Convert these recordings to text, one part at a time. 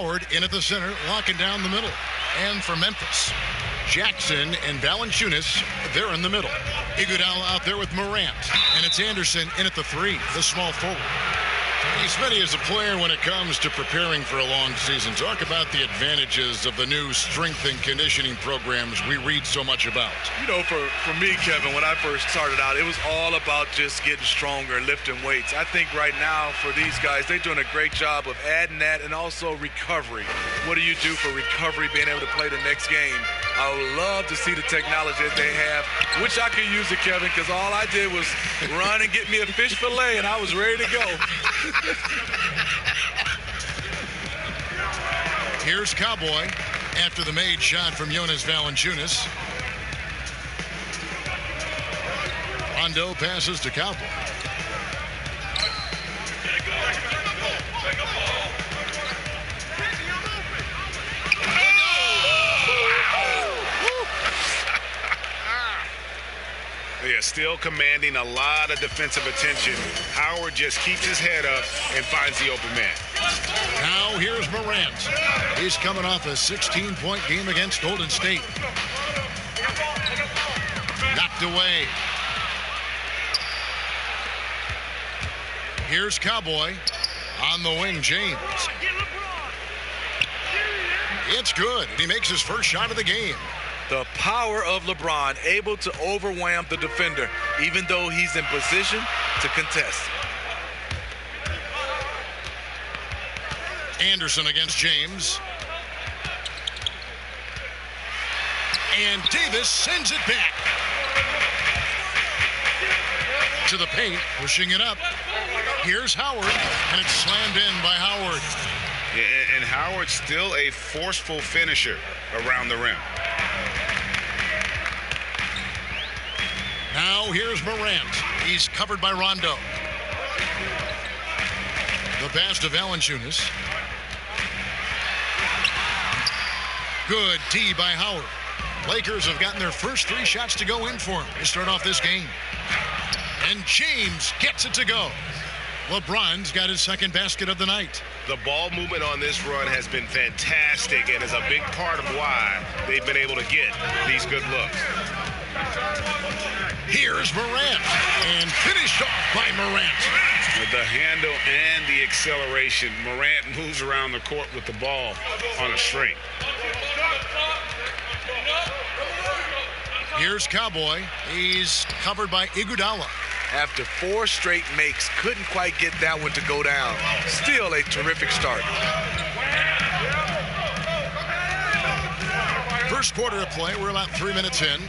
Howard in at the center, locking down the middle. And for Memphis, Jackson and Valanciunas, they're in the middle. Iguodala out there with Morant. And it's Anderson in at the 3, the small forward. Smitty is a player when it comes to preparing for a long season. Talk about the advantages of the new strength and conditioning programs we read so much about. You know, for me, Kevin, when I first started out, it was all about just getting stronger and lifting weights. I think right now for these guys, they're doing a great job of adding that and also recovery. What do you do for recovery, being able to play the next game? I would love to see the technology that they have. Wish I could use it, Kevin, because all I did was run and get me a fish fillet, and I was ready to go. Here's Cowboy after the made shot from Jonas Valanciunas. Rondo passes to Cowboy. They are still commanding a lot of defensive attention. Howard just keeps his head up and finds the open man. Now here's Morant. He's coming off a 16-point game against Golden State. Knocked away. Here's Cowboy on the wing, James. It's good, and he makes his first shot of the game. The power of LeBron, able to overwhelm the defender, even though he's in position to contest. Anderson against James. And Davis sends it back to the paint, pushing it up. Here's Howard, and it's slammed in by Howard. Yeah, and Howard's still a forceful finisher around the rim. Now here's Morant. He's covered by Rondo. The pass to Valanciunas. Good D by Howard. Lakers have gotten their first 3 shots to go in for him to start off this game. And James gets it to go. LeBron's got his second basket of the night. The ball movement on this run has been fantastic and is a big part of why they've been able to get these good looks. Here's Morant, and finished off by Morant. With the handle and the acceleration, Morant moves around the court with the ball on a string. Here's Cowboy. He's covered by Iguodala. After 4 straight makes, couldn't quite get that one to go down. Still a terrific start. First quarter of play, we're about 3 minutes in.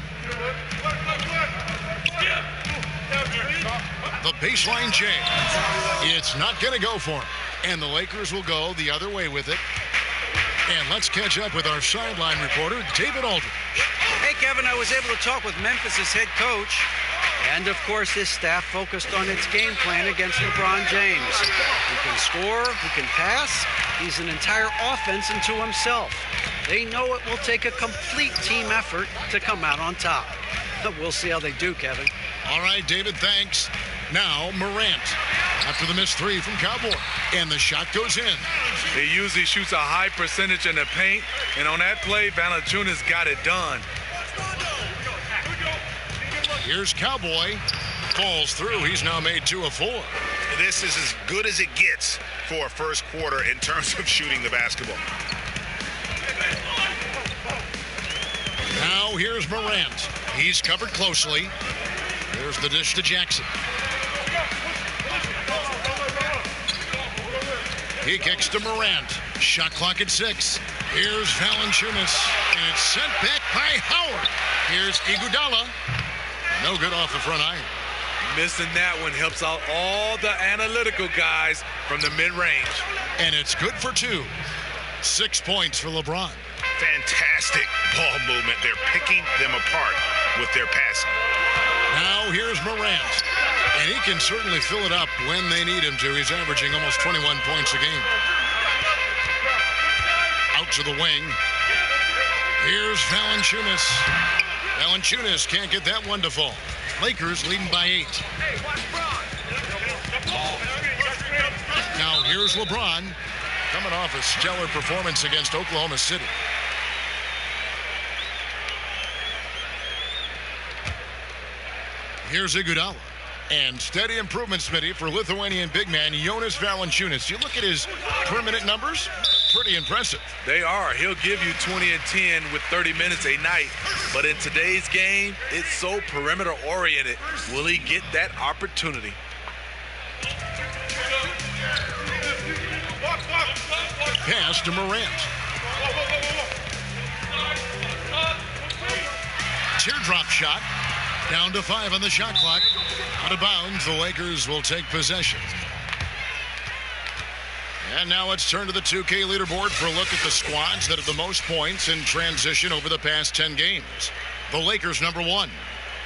The baseline J. It's not going to go for him. And the Lakers will go the other way with it. And let's catch up with our sideline reporter, David Aldridge. Hey, Kevin, I was able to talk with Memphis' head coach. And, of course, his staff focused on its game plan against LeBron James. Who can score, who can pass. He's an entire offense unto himself. They know it will take a complete team effort to come out on top. But we'll see how they do, Kevin. All right, David, thanks. Now, Morant, after the missed 3 from Cowboy. And the shot goes in. He usually shoots a high percentage in the paint. And on that play, Valanciunas got it done. Here's Cowboy. Falls through. He's now made 2 of 4. This is as good as it gets for a first quarter in terms of shooting the basketball. Now here's Morant. He's covered closely. There's the dish to Jackson. He kicks to Morant. Shot clock at 6. Here's Valanciunas. And it's sent back by Howard. Here's Iguodala. No good off the front iron. Missing that one helps out all the analytical guys from the mid-range. And it's good for 2. 6 points for LeBron. Fantastic ball movement. They're picking them apart with their passing. Now here's Morant. And he can certainly fill it up when they need him to. He's averaging almost 21 points a game. Out to the wing. Here's Valanciunas. Valanciunas can't get that one to fall. Lakers leading by 8. Now here's LeBron. coming off a stellar performance against Oklahoma City. Here's Iguodala. And steady improvement, Smitty, for Lithuanian big man Jonas Valanciunas. You look at his per-minute numbers, pretty impressive. They are. He'll give you 20 and 10 with 30 minutes a night. But in today's game, it's so perimeter-oriented. Will he get that opportunity? Pass to Morant. Teardrop shot. Down to 5 on the shot clock. Out of bounds, the Lakers will take possession. And now let's turn to the 2K leaderboard for a look at the squads that have the most points in transition over the past 10 games. The Lakers, number 1.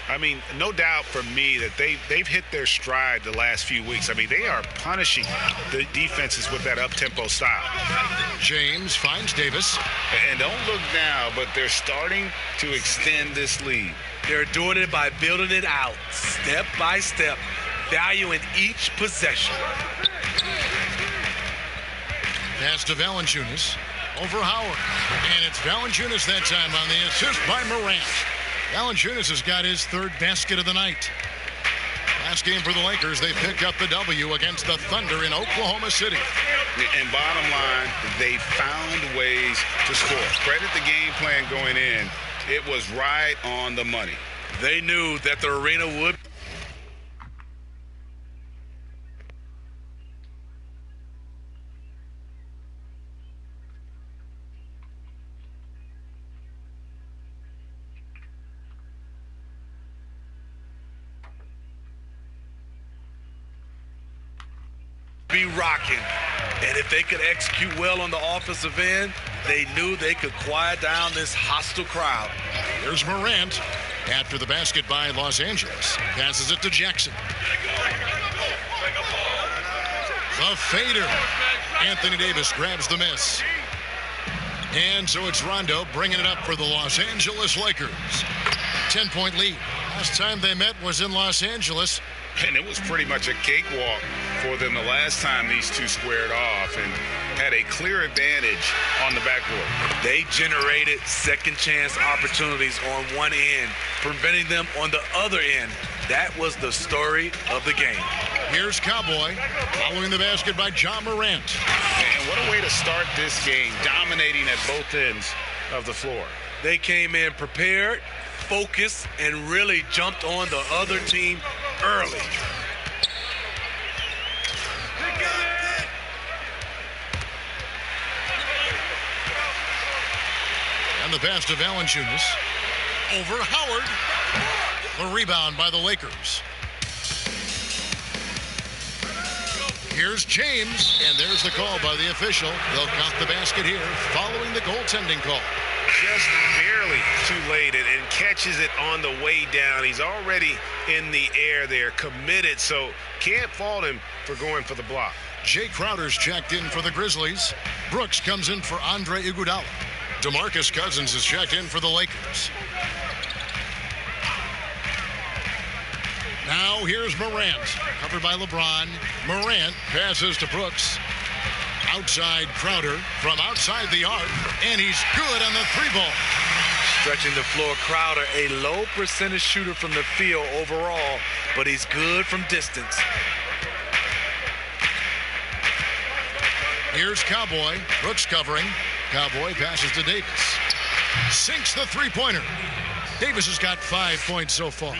I mean, no doubt for me that they've hit their stride the last few weeks. I mean, they are punishing the defenses with that up-tempo style. James finds Davis. And don't look now, but they're starting to extend this lead. They're doing it by building it out, step by step, valuing each possession. Pass to Valanciunas. Over Howard. And it's Valanciunas that time on the assist by Morant. Valanciunas has got his 3rd basket of the night. Last game for the Lakers, they picked up the W against the Thunder in Oklahoma City. And bottom line, they found ways to score. Credit the game plan going in. It was right on the money. They knew that the arena would. Be rocking. And if they could execute well on the offensive end, they knew they could quiet down this hostile crowd. Here's Morant after the basket by Los Angeles. Passes it to Jackson. The fader. Anthony Davis grabs the miss. And so it's Rondo bringing it up for the Los Angeles Lakers. 10-point lead. Last time they met was in Los Angeles. And it was pretty much a cakewalk for them the last time these two squared off and had a clear advantage on the backboard. They generated second chance opportunities on one end, preventing them on the other end. That was the story of the game. Here's Cowboy following the basket by John Morant. And what a way to start this game, dominating at both ends of the floor. They came in prepared, focused, and really jumped on the other team early. And the pass to Valanciunas. Over Howard. The rebound by the Lakers. Here's James, and there's the call by the official. They'll count the basket here following the goaltending call. Just barely too late and catches it on the way down. He's already in the air there, committed, so can't fault him for going for the block. Jay Crowder's checked in for the Grizzlies. Brooks comes in for Andre Iguodala. DeMarcus Cousins is checked in for the Lakers. Now here's Morant, covered by LeBron. Morant passes to Brooks. Outside Crowder from outside the arc, and he's good on the 3-ball. Stretching the floor, Crowder, a low percentage shooter from the field overall, but he's good from distance. Here's Cowboy. Brooks covering. Cowboy passes to Davis. Sinks the 3-pointer. Davis has got 5 points so far.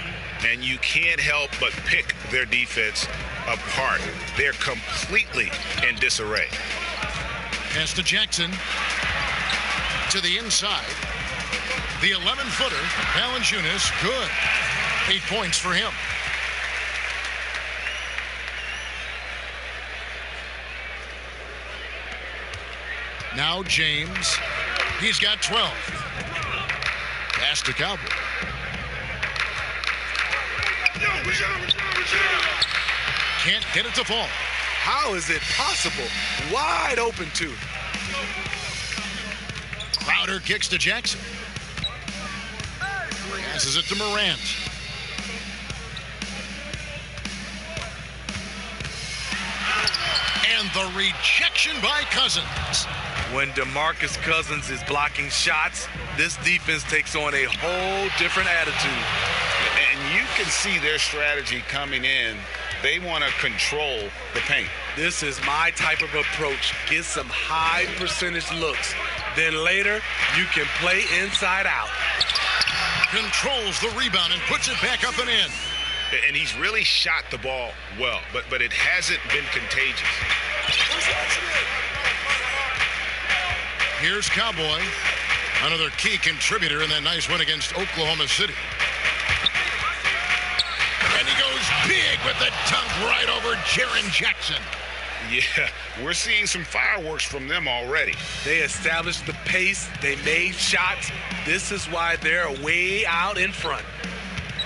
And you can't help but pick their defense apart. They're completely in disarray. Pass to Jackson. To the inside. The 11-footer, Valanciunas, good. 8 points for him. Now James. He's got 12. Pass to Cowboy. Can't get it to fall. How is it possible? Wide open, too. Crowder kicks to Jackson. Passes it to Morant. And the rejection by Cousins. When DeMarcus Cousins is blocking shots, this defense takes on a whole different attitude. And you can see their strategy coming in. They want to control the paint. This is my type of approach. Get some high percentage looks. Then later, you can play inside out. Controls the rebound and puts it back up and in. And he's really shot the ball well, but it hasn't been contagious. Here's Cowboy, another key contributor in that nice win against Oklahoma City. And he goes big with the dunk right over Jaren Jackson. Yeah, we're seeing some fireworks from them already. They established the pace. They made shots. This is why they're way out in front.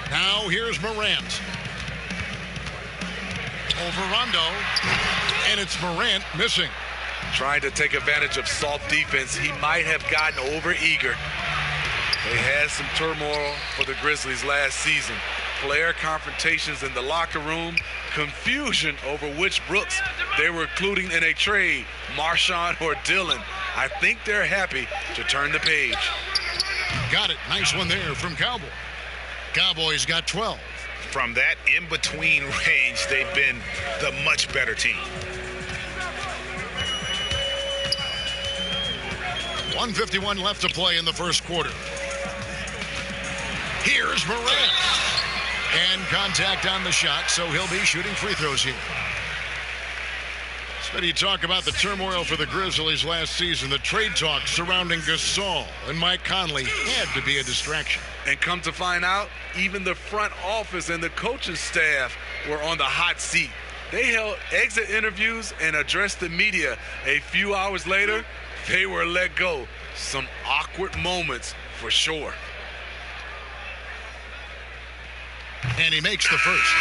Now here's Morant. Over Rondo. And it's Morant missing. Trying to take advantage of soft defense. He might have gotten over-eager. They had some turmoil for the Grizzlies last season. Player confrontations in the locker room, confusion over which Brooks they were including in a trade, Marshawn or Dillon. I think they're happy to turn the page. Got it. Nice one there from Cowboy. Cowboys got 12. From that in-between range, they've been the much better team. 1:51 left to play in the first quarter. Here's Morant. And contact on the shot, so he'll be shooting free throws here. Steady talk about the turmoil for the Grizzlies last season. The trade talk surrounding Gasol and Mike Conley had to be a distraction. And come to find out, even the front office and the coaching staff were on the hot seat. They held exit interviews and addressed the media. A few hours later, they were let go. Some awkward moments for sure. And he makes the first.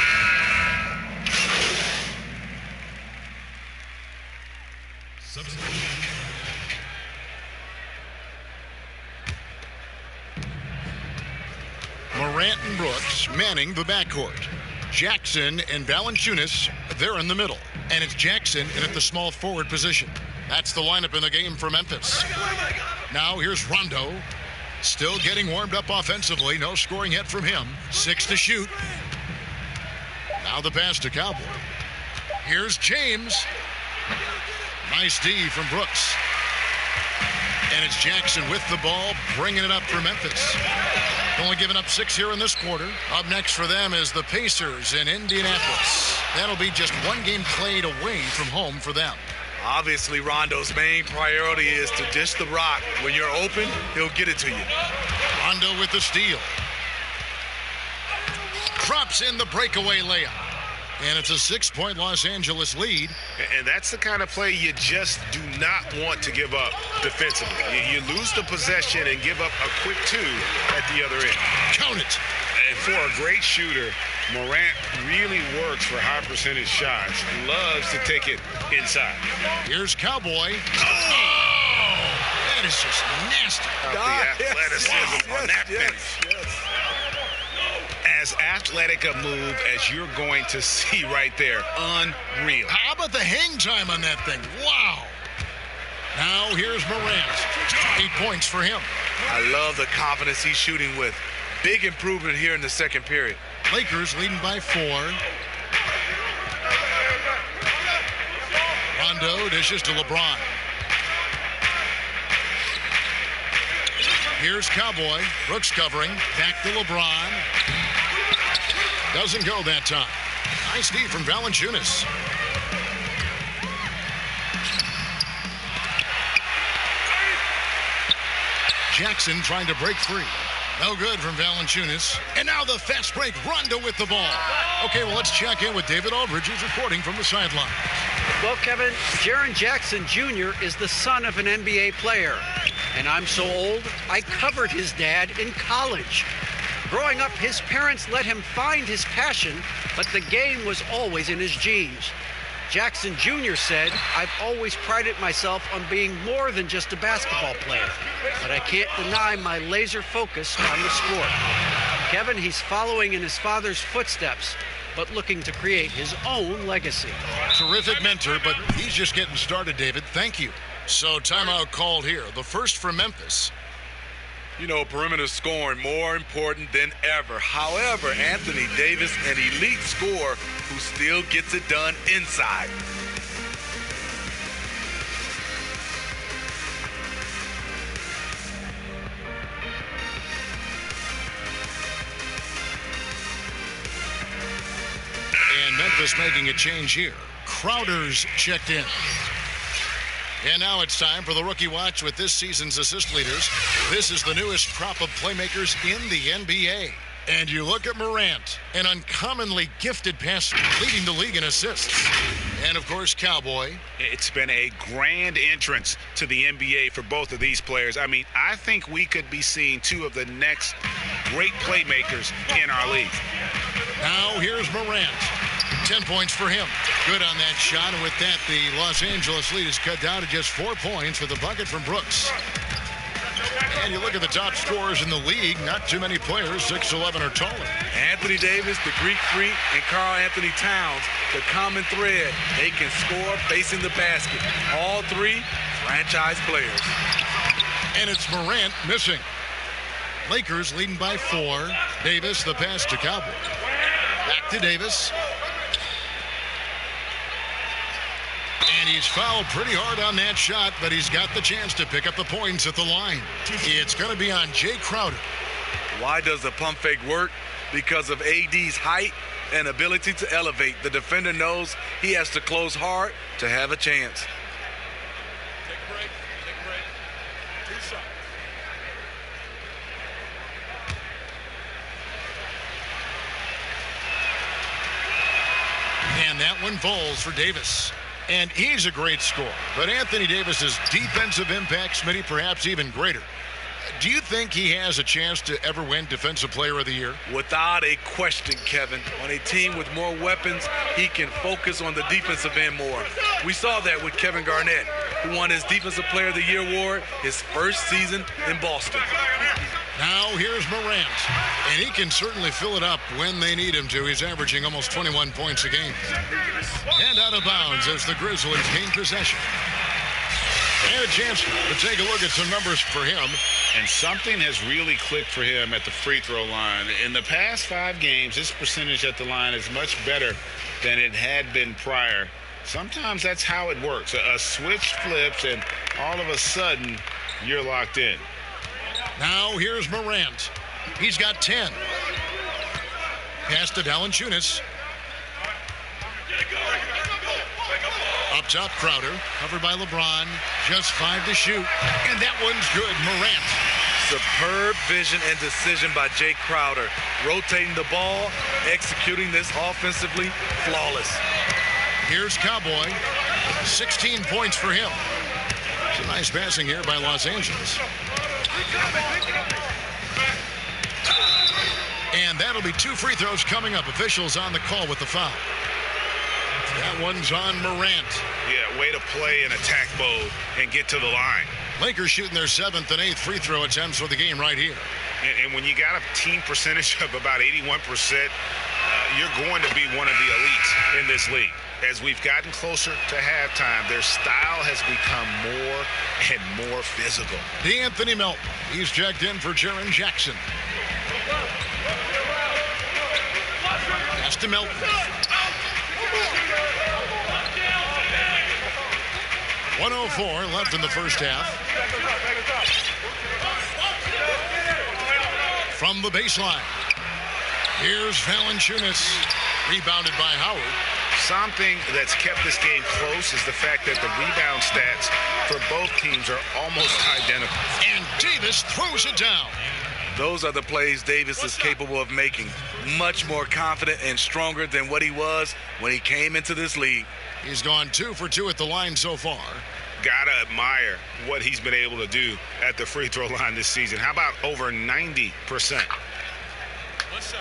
Morant and Brooks manning the backcourt. Jackson and Valanciunas, they're in the middle. And it's Jackson in at the small forward position. That's the lineup in the game for Memphis. Now here's Rondo. Still getting warmed up offensively. No scoring yet from him. 6 to shoot. Now the pass to Cowboy. Here's James. Nice D from Brooks. And it's Jackson with the ball, bringing it up for Memphis. Only giving up 6 here in this quarter. Up next for them is the Pacers in Indianapolis. That'll be just one game played away from home for them. Obviously, Rondo's main priority is to dish the rock. When you're open, he'll get it to you. Rondo with the steal. Drops in the breakaway layup. And it's a 6-point Los Angeles lead. And that's the kind of play you just do not want to give up defensively. You lose the possession and give up a quick 2 at the other end. Count it. And for a great shooter, Morant really works for high percentage shots. Loves to take it inside. Here's Cowboy. Oh! That is just nasty. The athleticism on that finish. Yes. As athletic a move as you're going to see right there. Unreal. How about the hang time on that thing? Wow. Now here's Morant. 8 points for him. I love the confidence he's shooting with. Big improvement here in the second period. Lakers leading by 4. Rondo dishes to LeBron. Here's Cowboy. Brooks covering. Back to LeBron. Doesn't go that time. Nice D from Valanciunas. Jackson trying to break free. No good from Valanciunas. And now the fast break. Rondo with the ball. Okay, well, let's check in with David Aldridge, who's reporting from the sideline. Well, Kevin, Jaren Jackson Jr. is the son of an NBA player. And I'm so old, I covered his dad in college. Growing up, his parents let him find his passion, but the game was always in his genes. Jackson Jr. said, "I've always prided myself on being more than just a basketball player, but I can't deny my laser focus on the sport." Kevin, he's following in his father's footsteps, but looking to create his own legacy. Terrific mentor, but he's just getting started, David. Thank you. So timeout called here. The first for Memphis. You know, perimeter scoring more important than ever. However, Anthony Davis, an elite scorer who still gets it done inside. And Memphis making a change here. Crowder's checked in. And now it's time for the Rookie Watch with this season's assist leaders. This is the newest crop of playmakers in the NBA. And you look at Morant, an uncommonly gifted passer, leading the league in assists. And, of course, Cowboy. It's been a grand entrance to the NBA for both of these players. I mean, I think we could be seeing two of the next great playmakers in our league. Now here's Morant. 10 points for him. Good on that shot, and with that, the Los Angeles lead is cut down to just 4 points with a bucket from Brooks. And you look at the top scorers in the league, not too many players 6'11" or taller. Anthony Davis, the Greek Freak, and Karl Anthony Towns, the common thread. They can score facing the basket. All three franchise players. And it's Morant missing. Lakers leading by 4. Davis, the pass to Cowboy. Back to Davis. And he's fouled pretty hard on that shot, but he's got the chance to pick up the points at the line. It's going to be on Jay Crowder. Why does the pump fake work? Because of AD's height and ability to elevate. The defender knows he has to close hard to have a chance. Take a break. Two shots. And that one falls for Davis. And he's a great scorer. But Anthony Davis's defensive impact, Smitty, perhaps even greater. Do you think he has a chance to ever win Defensive Player of the Year? Without a question, Kevin. On a team with more weapons, he can focus on the defensive end more. We saw that with Kevin Garnett, who won his Defensive Player of the Year award his first season in Boston. Now here's Morant, and he can certainly fill it up when they need him to. He's averaging almost 21 points a game. And out of bounds as the Grizzlies gain possession. And a chance to take a look at some numbers for him. And something has really clicked for him at the free throw line. In the past 5 games, his percentage at the line is much better than it had been prior. Sometimes that's how it works. A switch flips, and all of a sudden, you're locked in. Now here's Morant. He's got 10. Pass to Valanciunas. Up top, Crowder, covered by LeBron. Just 5 to shoot, and that one's good. Morant. Superb vision and decision by Jay Crowder. Rotating the ball, executing this offensively, flawless. Here's Cowboy. 16 points for him. It's a nice passing here by Los Angeles. And that'll be 2 free throws coming up. Officials on the call with the foul. That one's on Morant. Yeah, way to play in attack mode and get to the line. Lakers shooting their 7th and 8th free throw attempts for the game right here. And when you got a team percentage of about 81%, you're going to be one of the elites in this league. As we've gotten closer to halftime, their style has become more and more physical. DeAnthony Melton. He's checked in for Jaren Jackson. Pass to Melton. .104 left in the first half. From the baseline. Here's Valanciunas. Rebounded by Howard. Something that's kept this game close is the fact that the rebound stats for both teams are almost identical. And Davis throws it down. Those are the plays Davis is capable of making. Much more confident and stronger than what he was when he came into this league. He's gone 2 for 2 at the line so far. Gotta admire what he's been able to do at the free throw line this season. How about over 90%? What's up?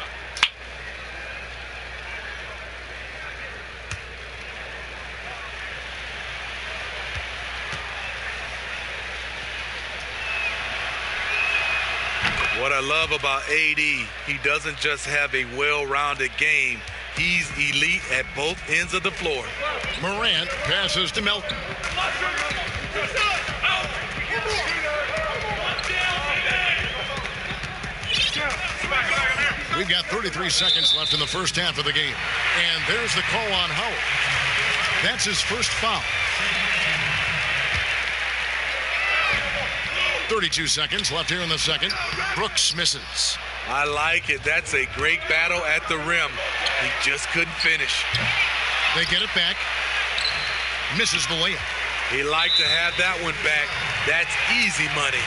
What I love about AD, he doesn't just have a well-rounded game. He's elite at both ends of the floor. Morant passes to Melton. We've got 33 seconds left in the first half of the game. And there's the call on Howard. That's his first foul. 32 seconds left here in the second. Brooks misses. I like it. That's a great battle at the rim. He just couldn't finish. They get it back. Misses the layup. He liked to have that one back. That's easy money.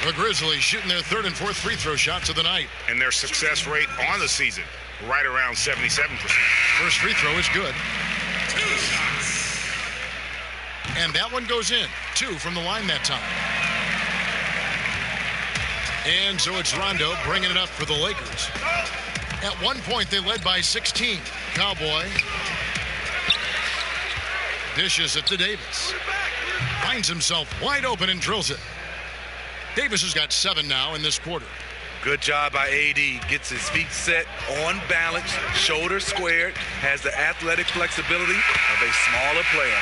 The Grizzlies shooting their third and fourth free throw shots of the night. And their success rate on the season, right around 77%. First free throw is good. And that one goes in. 2 from the line that time. And so it's Rondo bringing it up for the Lakers. At one point, they led by 16. Cowboy dishes it to Davis. Finds himself wide open and drills it. Davis has got 7 now in this quarter. Good job by AD. Gets his feet set, on balance, shoulders squared, has the athletic flexibility of a smaller player.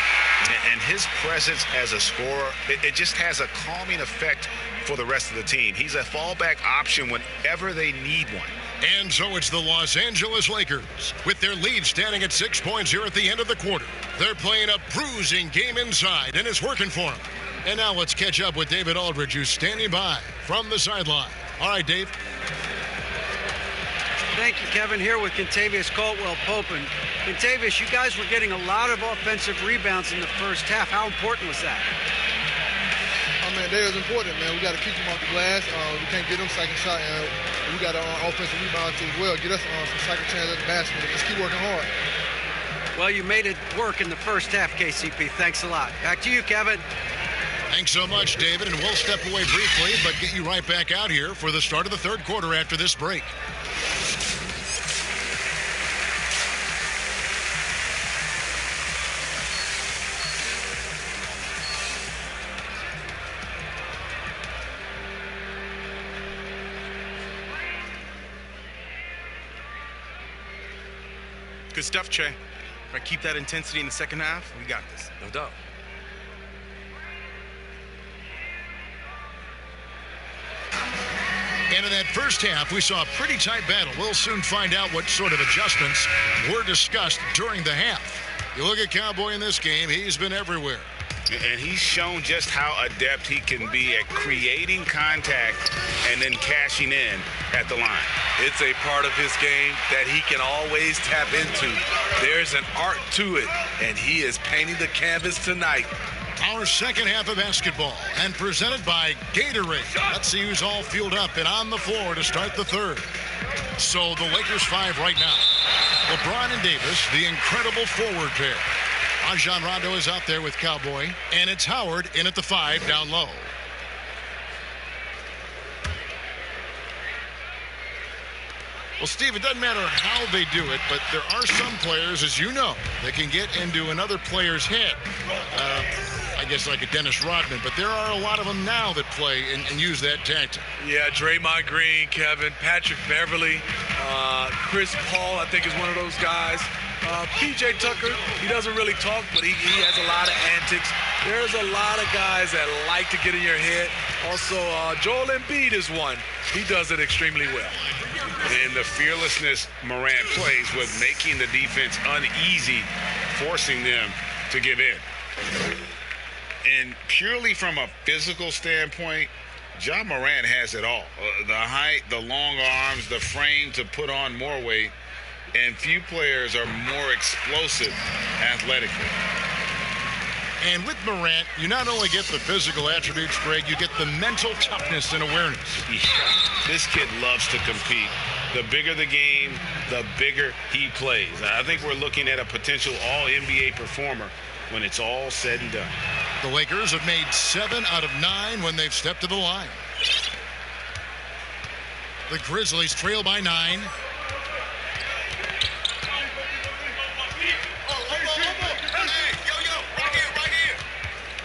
And his presence as a scorer, it just has a calming effect for the rest of the team. He's a fallback option whenever they need one. And so it's the Los Angeles Lakers with their lead standing at 6 points here at the end of the quarter. They're playing a bruising game inside, and it's working for them. And now let's catch up with David Aldridge, who's standing by from the sideline. All right, Dave. Thank you, Kevin. Here with Kentavious Caldwell-Pope. And Kentavious, you guys were getting a lot of offensive rebounds in the first half. How important was that? I mean, that is important, man. We got to keep them off the glass. We can't get them second shot, and we got to offensive rebounds as well. Get us some second chance at the basket. Just keep working hard. Well, you made it work in the first half, KCP. Thanks a lot. Back to you, Kevin. Thanks so much, David, and we'll step away briefly, but get you right back out here for the start of the third quarter after this break. Good stuff, Che. If I keep that intensity in the second half, we got this. No doubt. And in that first half, we saw a pretty tight battle. We'll soon find out what sort of adjustments were discussed during the half. You look at Cowboy in this game, he's been everywhere. And he's shown just how adept he can be at creating contact and then cashing in at the line. It's a part of his game that he can always tap into. There's an art to it, and he is painting the canvas tonight. Our second half of basketball, and presented by Gatorade. Let's see who's all fueled up and on the floor to start the third. So the Lakers 5 right now. LeBron and Davis, the incredible forward pair. Rajon Rondo is out there with Cowboy, and it's Howard in at the 5 down low. Well, Steve, it doesn't matter how they do it, but there are some players, as you know, that can get into another player's head. I guess like a Dennis Rodman, but there are a lot of them now that play and use that tactic. Yeah, Draymond Green, Kevin, Patrick Beverly, Chris Paul, I think is one of those guys. P.J. Tucker, he doesn't really talk, but he has a lot of antics. There's a lot of guys that like to get in your head. Also, Joel Embiid is one. He does it extremely well. And the fearlessness Morant plays with making the defense uneasy, forcing them to give in. And purely from a physical standpoint, Ja Morant has it all. The height, the long arms, the frame to put on more weight. And few players are more explosive athletically. And with Morant, you not only get the physical attributes, Greg, you get the mental toughness and awareness. Yeah. This kid loves to compete. The bigger the game, the bigger he plays. I think we're looking at a potential all-NBA performer when it's all said and done. The Lakers have made 7 out of 9 when they've stepped to the line. The Grizzlies trail by 9.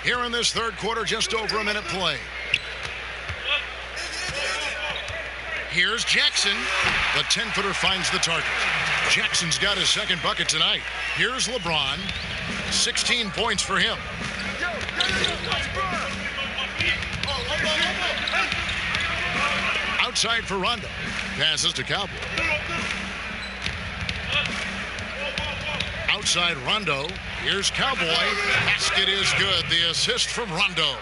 Here in this third quarter, just over a minute play. Here's Jackson. The 10-footer finds the target. Jackson's got his second bucket tonight. Here's LeBron. 16 points for him. Outside for Rondo. Passes to Cowboy. Outside Rondo. Here's Cowboy. Basket is good. The assist from Rondo.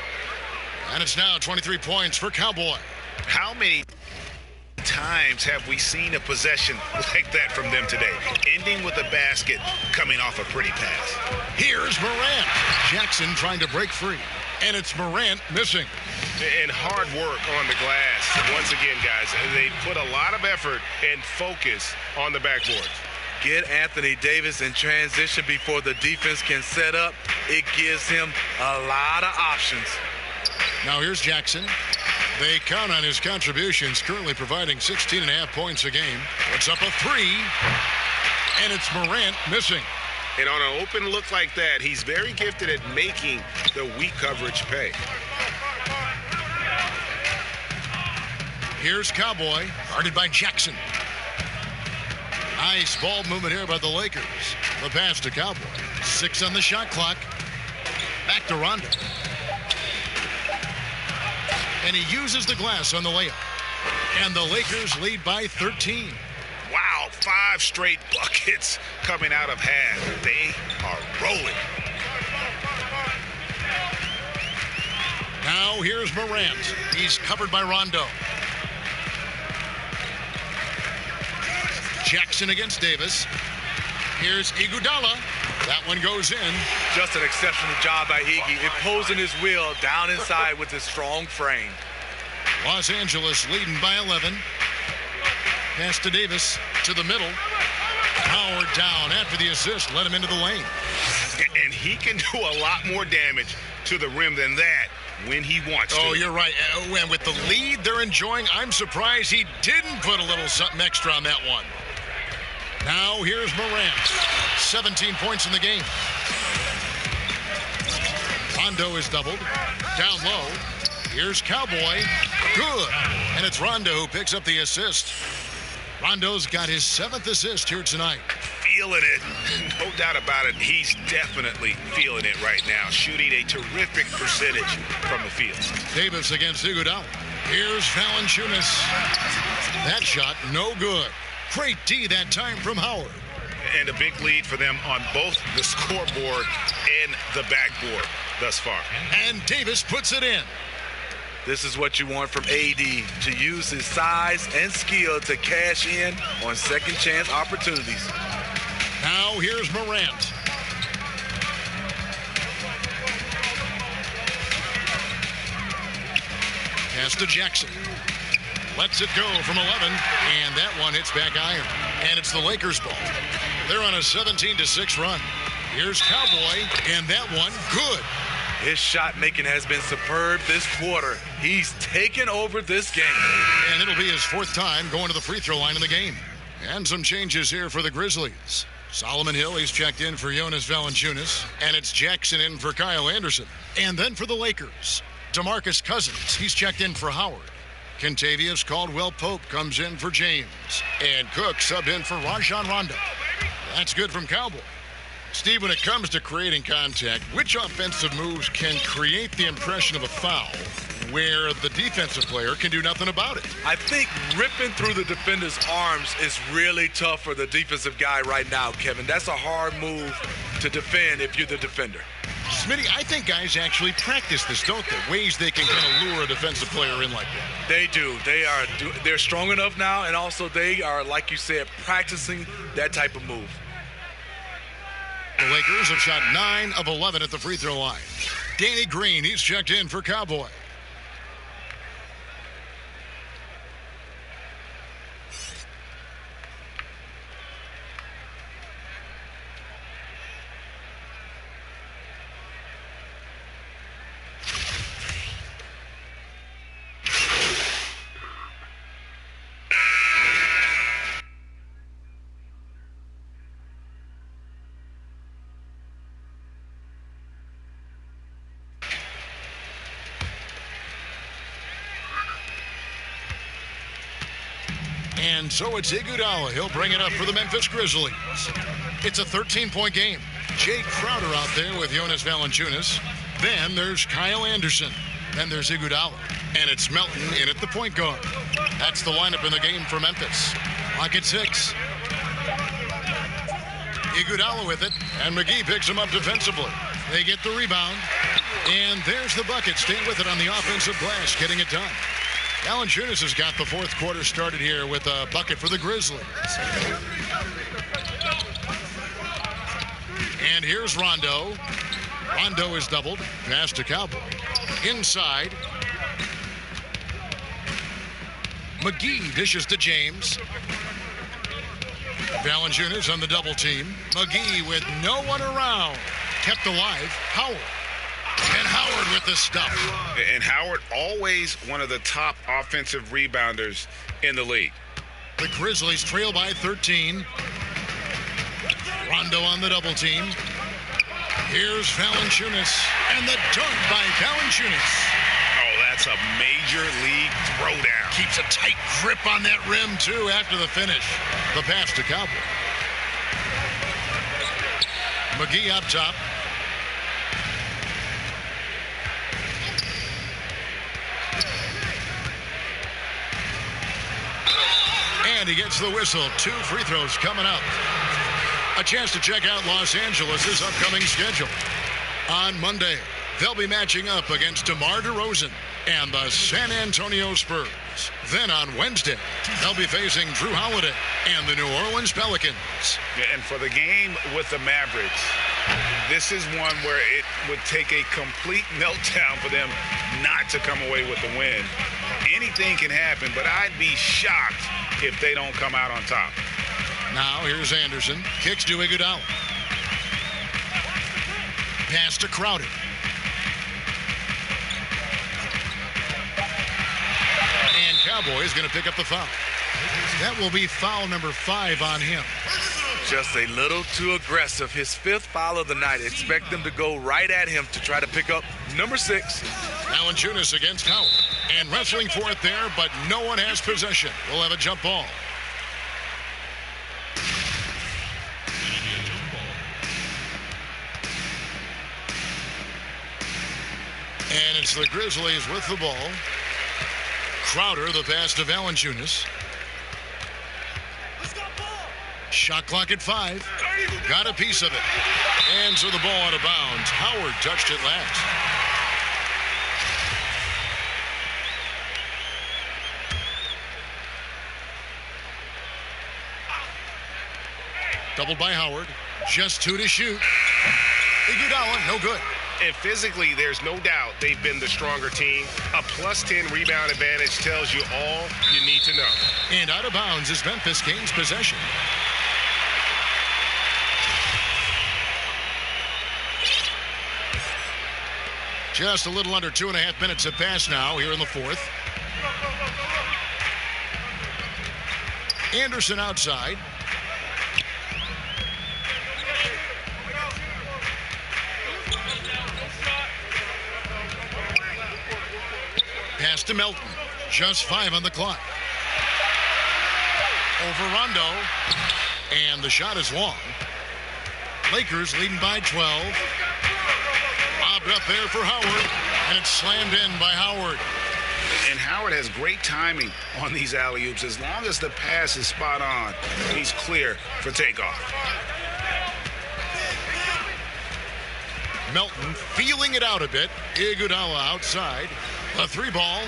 And it's now 23 points for Cowboy. How many times have we seen a possession like that from them today? Ending with a basket, coming off a pretty pass. Here's Morant. Jackson trying to break free. And it's Morant missing. And hard work on the glass. Once again, guys, they put a lot of effort and focus on the backboards. Get Anthony Davis in transition before the defense can set up. It gives him a lot of options. Now here's Jackson. They count on his contributions, currently providing 16.5 points a game. It's up a three, and it's Morant missing. And on an open look like that, he's very gifted at making the weak coverage pay. Here's Cowboy, guarded by Jackson. Nice ball movement here by the Lakers. The pass to Cowboy. 6 on the shot clock. Back to Rondo. And he uses the glass on the layup. And the Lakers lead by 13. Wow, 5 straight buckets coming out of half. They are rolling. Now here's Morant. He's covered by Rondo. Jackson against Davis. Here's Iguodala. That one goes in. Just an exceptional job by Iggy, imposing his will down inside with his strong frame. Los Angeles leading by 11. Pass to Davis to the middle. Howard down after the assist. Let him into the lane. And he can do a lot more damage to the rim than that when he wants to. Oh, you're right. And with the lead they're enjoying, I'm surprised he didn't put a little something extra on that one. Now here's Morant. 17 points in the game. Rondo is doubled. Down low. Here's Cowboy. Good. And it's Rondo who picks up the assist. Rondo's got his 7th assist here tonight. Feeling it. No doubt about it. He's definitely feeling it right now. Shooting a terrific percentage from the field. Davis against Iguodala. Here's Valanciunas. That shot no good. Great D that time from Howard. And a big lead for them on both the scoreboard and the backboard thus far. And Davis puts it in. This is what you want from AD, to use his size and skill to cash in on second chance opportunities. Now here's Morant. Pass to Jackson. Lets it go from 11, and that one hits back iron. And it's the Lakers' ball. They're on a 17-6 run. Here's Cowboy, and that one good. His shot making has been superb this quarter. He's taken over this game. And it'll be his 4th time going to the free throw line in the game. And some changes here for the Grizzlies. Solomon Hill, he's checked in for Jonas Valanciunas. And it's Jackson in for Kyle Anderson. And then for the Lakers, DeMarcus Cousins, he's checked in for Howard. Kentavious Caldwell-Pope comes in for James. And Cook sub in for Rajon Rondo. That's good from Cowboy. Steve, when it comes to creating contact, which offensive moves can create the impression of a foul where the defensive player can do nothing about it? I think ripping through the defender's arms is really tough for the defensive guy right now, Kevin. That's a hard move to defend if you're the defender. Smitty, I think guys actually practice this, don't they? Ways they can kind of lure a defensive player in like that. They do. They're strong enough now, and also they are, like you said, practicing that type of move. The Lakers have shot 9 of 11 at the free throw line. Danny Green, he's checked in for Cowboy. And so it's Iguodala. He'll bring it up for the Memphis Grizzlies. It's a 13-point game. Jake Crowder out there with Jonas Valanciunas. Then there's Kyle Anderson. Then there's Iguodala. And it's Melton in at the point guard. That's the lineup in the game for Memphis. Clock at 6. Iguodala with it, and McGee picks him up defensively. They get the rebound, and there's the bucket. Stay with it on the offensive glass, getting it done. Valanciunas has got the fourth quarter started here with a bucket for the Grizzlies. And here's Rondo. Rondo is doubled. Pass to Cowboy. Inside. McGee dishes to James. Valanciunas on the double team. McGee with no one around. Kept alive. Howard. And Howard with the stuff. And Howard always one of the top offensive rebounders in the league. The Grizzlies trail by 13. Rondo on the double team. Here's Valanciunas. And the dunk by Valanciunas. Oh, that's a major league throwdown. Keeps a tight grip on that rim, too, after the finish. The pass to Cowboy. McGee up top. And he gets the whistle. 2 free throws coming up. A chance to check out Los Angeles' upcoming schedule. On Monday, they'll be matching up against DeMar DeRozan and the San Antonio Spurs. Then on Wednesday, they'll be facing Drew Holiday and the New Orleans Pelicans. And for the game with the Mavericks, this is one where it would take a complete meltdown for them not to come away with the win. Anything can happen, but I'd be shocked if they don't come out on top. Now here's Anderson. Kicks to Iguodala. Pass to Crowder. And Cowboy is going to pick up the foul. That will be foul number 5 on him. Just a little too aggressive. His 5th foul of the night. Expect them to go right at him to try to pick up number 6. Valanciunas against Howard. And wrestling for it there, but no one has possession. We'll have a jump ball. And it's the Grizzlies with the ball. Crowder, the pass to Valanciunas. Shot clock at 5. Got a piece of it. And so the ball out of bounds. Howard touched it last. Doubled by Howard. Just 2 to shoot. Iguodala, no good. And physically, there's no doubt they've been the stronger team. A plus 10 rebound advantage tells you all you need to know. And out of bounds as Memphis gains possession. Just a little under 2.5 minutes have passed now here in the 4th. Anderson outside. Pass to Melton. Just 5 on the clock. Over Rondo. And the shot is long. Lakers leading by 12. Lobbed up there for Howard. And it's slammed in by Howard. And Howard has great timing on these alley-oops. As long as the pass is spot on, he's clear for takeoff. Melton feeling it out a bit. Iguodala outside. A 3-ball.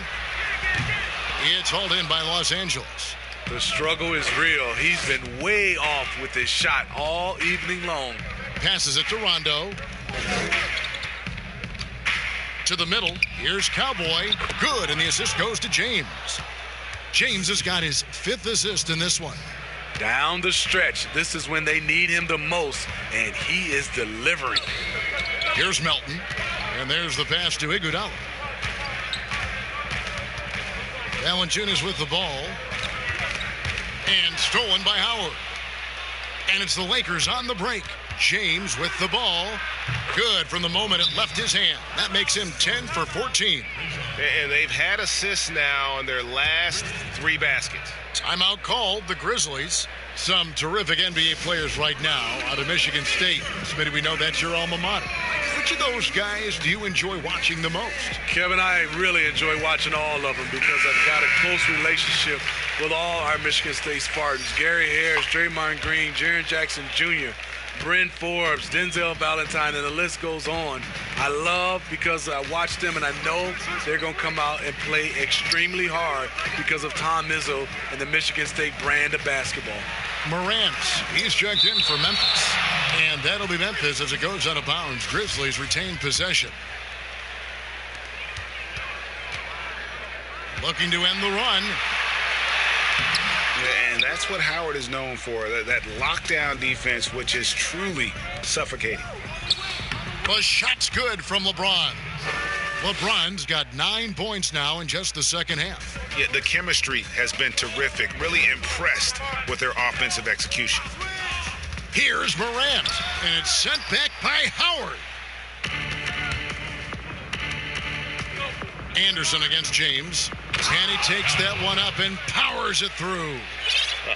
It's hauled in by Los Angeles. The struggle is real. He's been way off with his shot all evening long. Passes it to Rondo. To the middle. Here's Cowboy. Good, and the assist goes to James. James has got his 5th assist in this one. Down the stretch, this is when they need him the most, and he is delivering. Here's Melton, and there's the pass to Iguodala. Valanciunas with the ball. And stolen by Howard. And it's the Lakers on the break. James with the ball. Good from the moment it left his hand. That makes him 10 for 14. And they've had assists now on their last 3 baskets. Timeout called, the Grizzlies. Some terrific NBA players right now out of Michigan State. Smitty, we know that's your alma mater. Which of those guys do you enjoy watching the most? Kevin, I really enjoy watching all of them because I've got a close relationship with all our Michigan State Spartans. Gary Harris, Draymond Green, Jaren Jackson Jr., Bryn Forbes, Denzel Valentine, and the list goes on. I love because I watch them and I know they're going to come out and play extremely hard because of Tom Izzo and the Michigan State brand of basketball. Morant, he's checked in for Memphis. And that'll be Memphis as it goes out of bounds. Grizzlies retain possession. Looking to end the run. And that's what Howard is known for, that lockdown defense, which is truly suffocating. The shot's good from LeBron. LeBron's got 9 points now in just the second half. Yeah, the chemistry has been terrific. Really impressed with their offensive execution. Here's Morant, and it's sent back by Howard. Anderson against James. And he takes that one up and powers it through.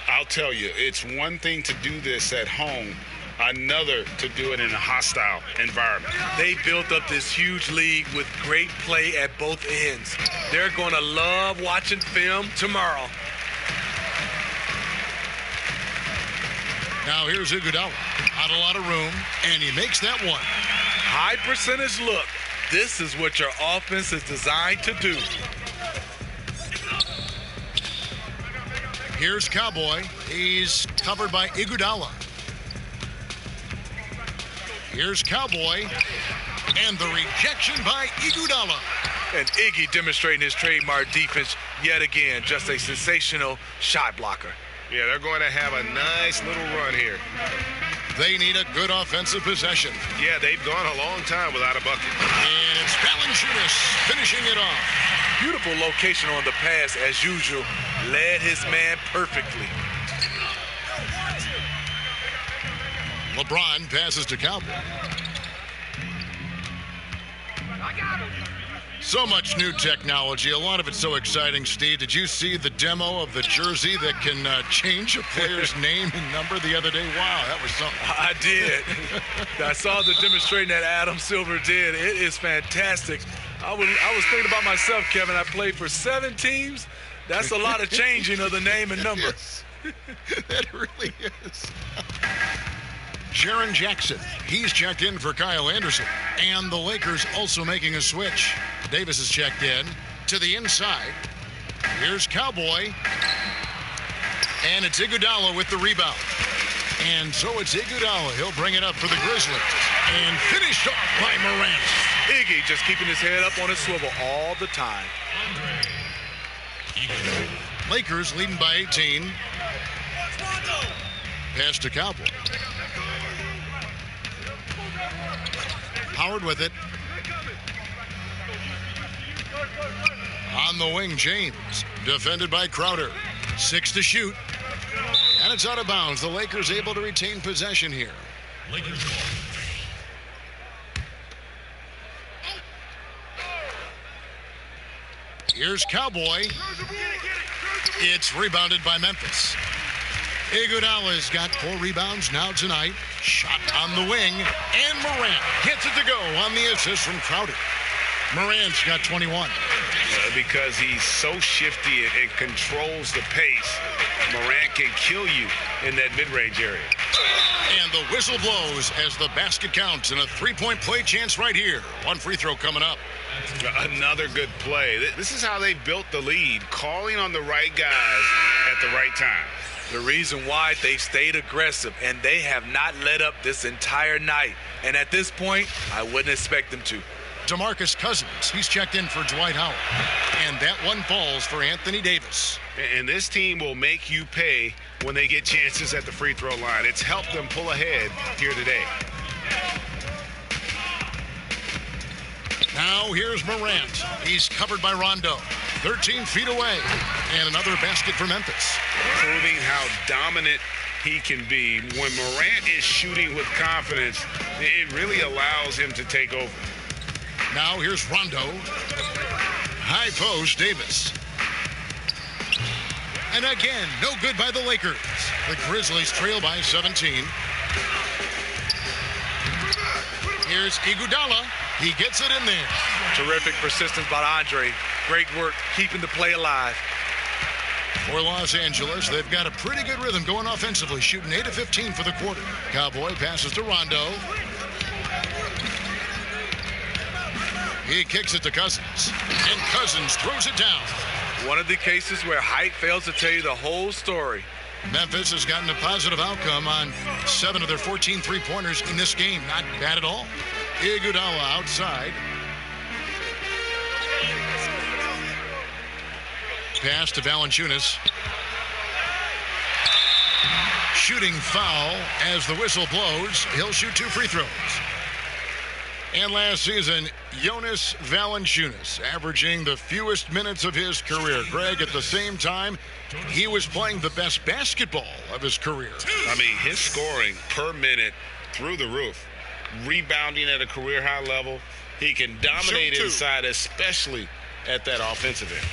I'll tell you, it's one thing to do this at home, another to do it in a hostile environment. They built up this huge league with great play at both ends. They're going to love watching film tomorrow. Now here's Iguodala. Not a lot of room, and he makes that one. High percentage look. This is what your offense is designed to do. Here's Cowboy. He's covered by Iguodala. Here's Cowboy. And the rejection by Iguodala. And Iggy demonstrating his trademark defense yet again. Just a sensational shot blocker. Yeah, they're going to have a nice little run here. They need a good offensive possession. Yeah, they've gone a long time without a bucket. And it's Valanciunas finishing it off. Beautiful location on the pass, as usual. Led his man perfectly. LeBron passes to Cowboy. So much new technology. A lot of it's so exciting, Steve. Did you see the demo of the jersey that can change a player's name and number the other day? Wow, that was something. I did. I saw the demonstration that Adam Silver did. It is fantastic. I was thinking about myself, Kevin. I played for 7 teams. That's a lot of changing of the name and number. Yes. That really is. Jaren Jackson, he's checked in for Kyle Anderson. And the Lakers also making a switch. Davis is checked in to the inside. Here's Cowboy. And it's Iguodala with the rebound. And so it's Iguodala. He'll bring it up for the Grizzlies. And finished off by Morant. Iggy just keeping his head up on his swivel all the time. Lakers leading by 18. Pass to Cowboy. Howard with it. On the wing, James. Defended by Crowder. 6 to shoot. And it's out of bounds. The Lakers able to retain possession here. Here's Cowboy. It's rebounded by Memphis. Iguodala's got 4 rebounds now tonight. Shot on the wing. And Morant gets it to go on the assist from Crowder. Morant's got 21. Because he's so shifty and controls the pace, Morant can kill you in that mid-range area. And the whistle blows as the basket counts and a 3-point play chance right here. 1 free throw coming up. Another good play. This is how they built the lead, calling on the right guys at the right time. The reason why they stayed aggressive, and they have not let up this entire night. And at this point, I wouldn't expect them to. DeMarcus Cousins, he's checked in for Dwight Howard. And that one falls for Anthony Davis. And this team will make you pay when they get chances at the free throw line. It's helped them pull ahead here today. Now here's Morant. He's covered by Rondo. 13 feet away. And another basket for Memphis. Proving how dominant he can be. When Morant is shooting with confidence, it really allows him to take over. Now here's Rondo. High post, Davis. And again, no good by the Lakers. The Grizzlies trail by 17. Here's Iguodala. He gets it in there. Terrific persistence by Andre. Great work keeping the play alive. For Los Angeles, they've got a pretty good rhythm going offensively, shooting 8 of 15 for the quarter. Cowboy passes to Rondo. He kicks it to Cousins, and Cousins throws it down. One of the cases where height fails to tell you the whole story. Memphis has gotten a positive outcome on 7 of their 14 three-pointers in this game. Not bad at all. Iguodala outside. Pass to Valanciunas. Shooting foul as the whistle blows. He'll shoot 2 free throws. And last season, Jonas Valanciunas averaging the fewest minutes of his career. Greg, at the same time, he was playing the best basketball of his career. I mean, his scoring per minute through the roof. Rebounding at a career high level. He can dominate inside, especially at that offensive end.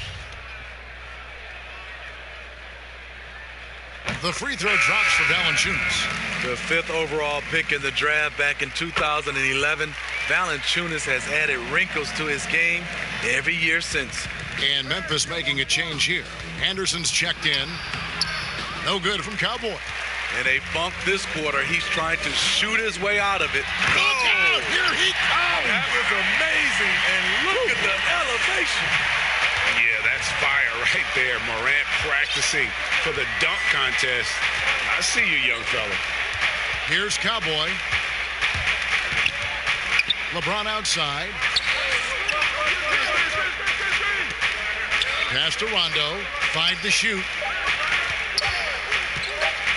The free throw drops for Valanciunas. The 5th overall pick in the draft back in 2011. Valanciunas has added wrinkles to his game every year since. And Memphis making a change here. Anderson's checked in. No good from Cowboy. In a funk this quarter, he's trying to shoot his way out of it. Look out! Here he comes! That was amazing, and look at the elevation. Yeah, that's fire right there. Morant practicing for the dunk contest. I see you, young fella. Here's Cowboy. LeBron outside. Pass to Rondo. 5 to shoot.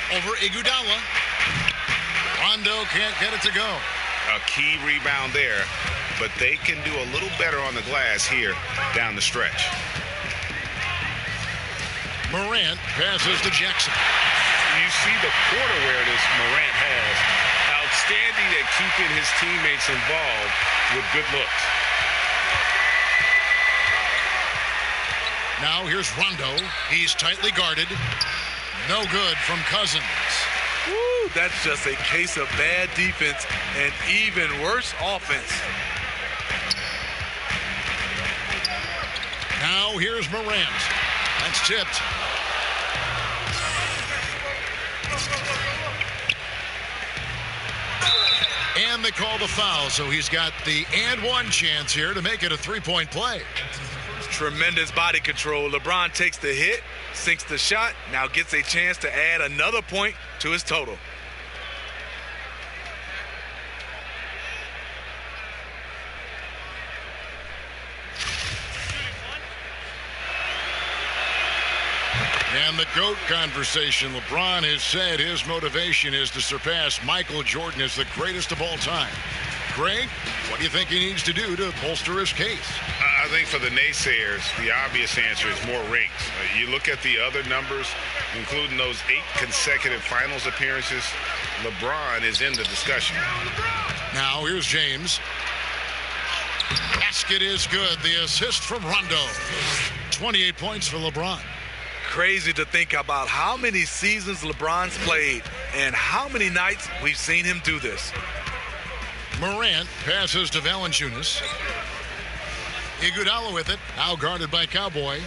Over Iguodala. Rondo can't get it to go. A key rebound there, but they can do a little better on the glass here down the stretch. Morant passes to Jackson. You see the court awareness Morant has. Outstanding at keeping his teammates involved with good looks. Now here's Rondo. He's tightly guarded. No good from Cousins. Woo, that's just a case of bad defense and even worse offense. Now here's Morant. That's tipped. And they call the foul, so he's got the and one chance here to make it a 3-point play. Tremendous body control. LeBron takes the hit, sinks the shot, now gets a chance to add another point to his total. And the GOAT conversation. LeBron has said his motivation is to surpass Michael Jordan as the greatest of all time. Greg, what do you think he needs to do to bolster his case? I think for the naysayers, the obvious answer is more rings. You look at the other numbers, including those 8 consecutive finals appearances, LeBron is in the discussion. Now here's James. Basket is good. The assist from Rondo. 28 points for LeBron. Crazy to think about how many seasons LeBron's played and how many nights we've seen him do this. Morant passes to Valanciunas. Iguodala with it, now guarded by Cowboy.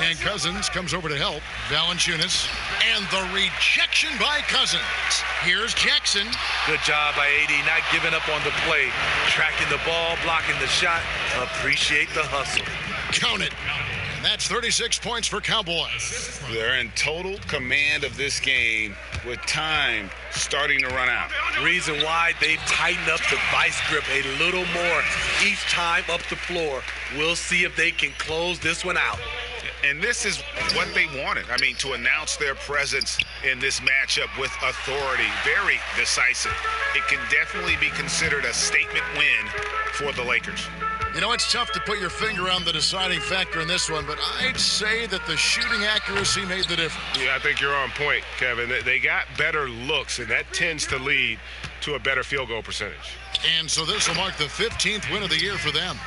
And Cousins comes over to help. Valanciunas. And the rejection by Cousins. Here's Jackson. Good job by AD, not giving up on the play. Tracking the ball, blocking the shot. Appreciate the hustle. Count it. And that's 36 points for Cowboy. They're in total command of this game with time starting to run out. Reason why they've tightened up the vice grip a little more each time up the floor. We'll see if they can close this one out. And this is what they wanted. I mean, to announce their presence in this matchup with authority, very decisive. It can definitely be considered a statement win for the Lakers. You know, it's tough to put your finger on the deciding factor in this one, but I'd say that the shooting accuracy made the difference. Yeah, I think you're on point, Kevin. They got better looks, and that tends to lead to a better field goal percentage. And so this will mark the 15th win of the year for them.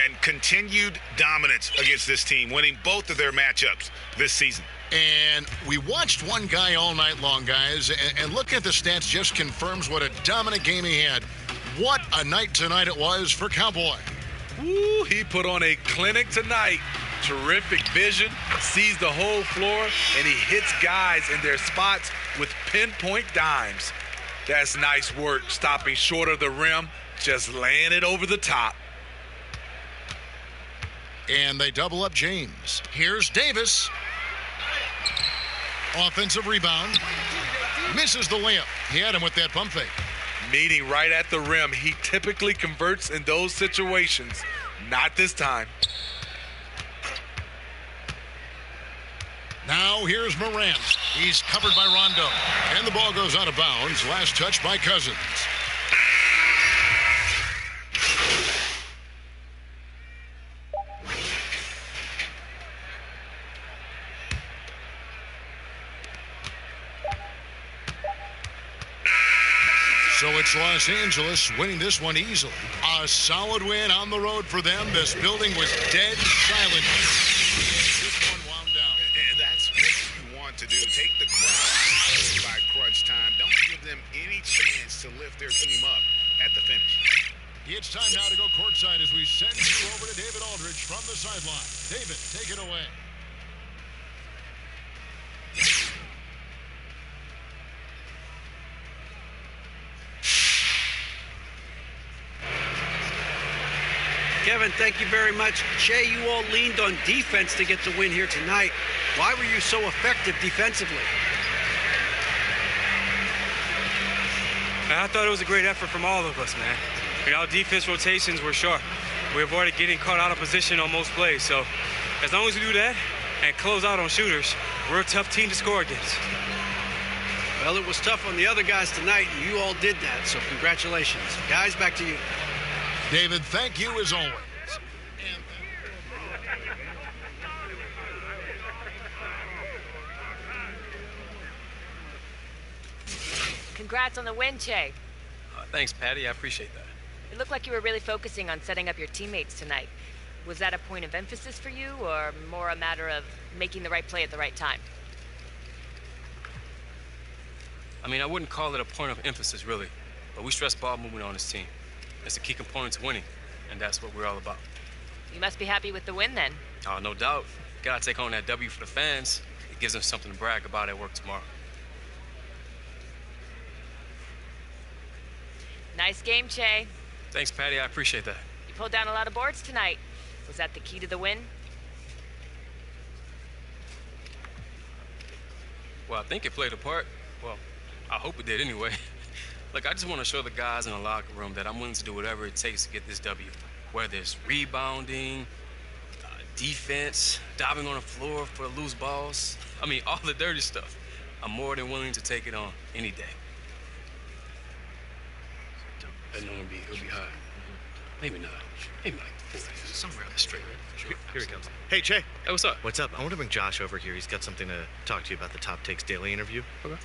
And continued dominance against this team, winning both of their matchups this season. And we watched one guy all night long, guys, and looking at the stats just confirms what a dominant game he had. What a night tonight it was for Cowboy. Woo, he put on a clinic tonight. Terrific vision, sees the whole floor, and he hits guys in their spots with pinpoint dimes. That's nice work, stopping short of the rim, just laying it over the top. And they double up James. Here's Davis. Offensive rebound. Misses the layup. He had him with that pump fake. Meeting right at the rim. He typically converts in those situations. Not this time. Now here's Morant. He's covered by Rondo. And the ball goes out of bounds. Last touch by Cousins. So it's Los Angeles winning this one easily. A solid win on the road for them. This building was dead silent. This one wound down. And that's what you want to do. Take the crowd by crunch time. Don't give them any chance to lift their team up at the finish. It's time now to go courtside as we send you over to David Aldridge from the sideline. David, take it away. Kevin, thank you very much. Jay, you all leaned on defense to get the win here tonight. Why were you so effective defensively? I thought it was a great effort from all of us, man. Our defense rotations were sharp. We avoided getting caught out of position on most plays. So as long as we do that and close out on shooters, we're a tough team to score against. Well, it was tough on the other guys tonight, and you all did that, so congratulations. Guys, back to you. David, thank you as always. Congrats on the win, Che. Thanks, Patty. I appreciate that. It looked like you were really focusing on setting up your teammates tonight. Was that a point of emphasis for you, or more a matter of making the right play at the right time? I mean, I wouldn't call it a point of emphasis, really. But we stress ball movement on this team. It's a key component to winning, and that's what we're all about. You must be happy with the win, then. Oh, no doubt. Gotta take home that W for the fans. It gives them something to brag about at work tomorrow. Nice game, Che. Thanks, Patty. I appreciate that. You pulled down a lot of boards tonight. Was that the key to the win? Well, I think it played a part. Well, I hope it did anyway. Look, I just want to show the guys in the locker room that I'm willing to do whatever it takes to get this W. Whether it's rebounding, defense, diving on the floor for loose balls. I mean, all the dirty stuff. I'm more than willing to take it on any day. I know it'll be high. Maybe not. Maybe like 40. Somewhere on the straight. Here he comes. Hey, Che. Hey, what's up? What's up? I want to bring Josh over here. He's got something to talk to you about the Top Takes Daily interview. Okay.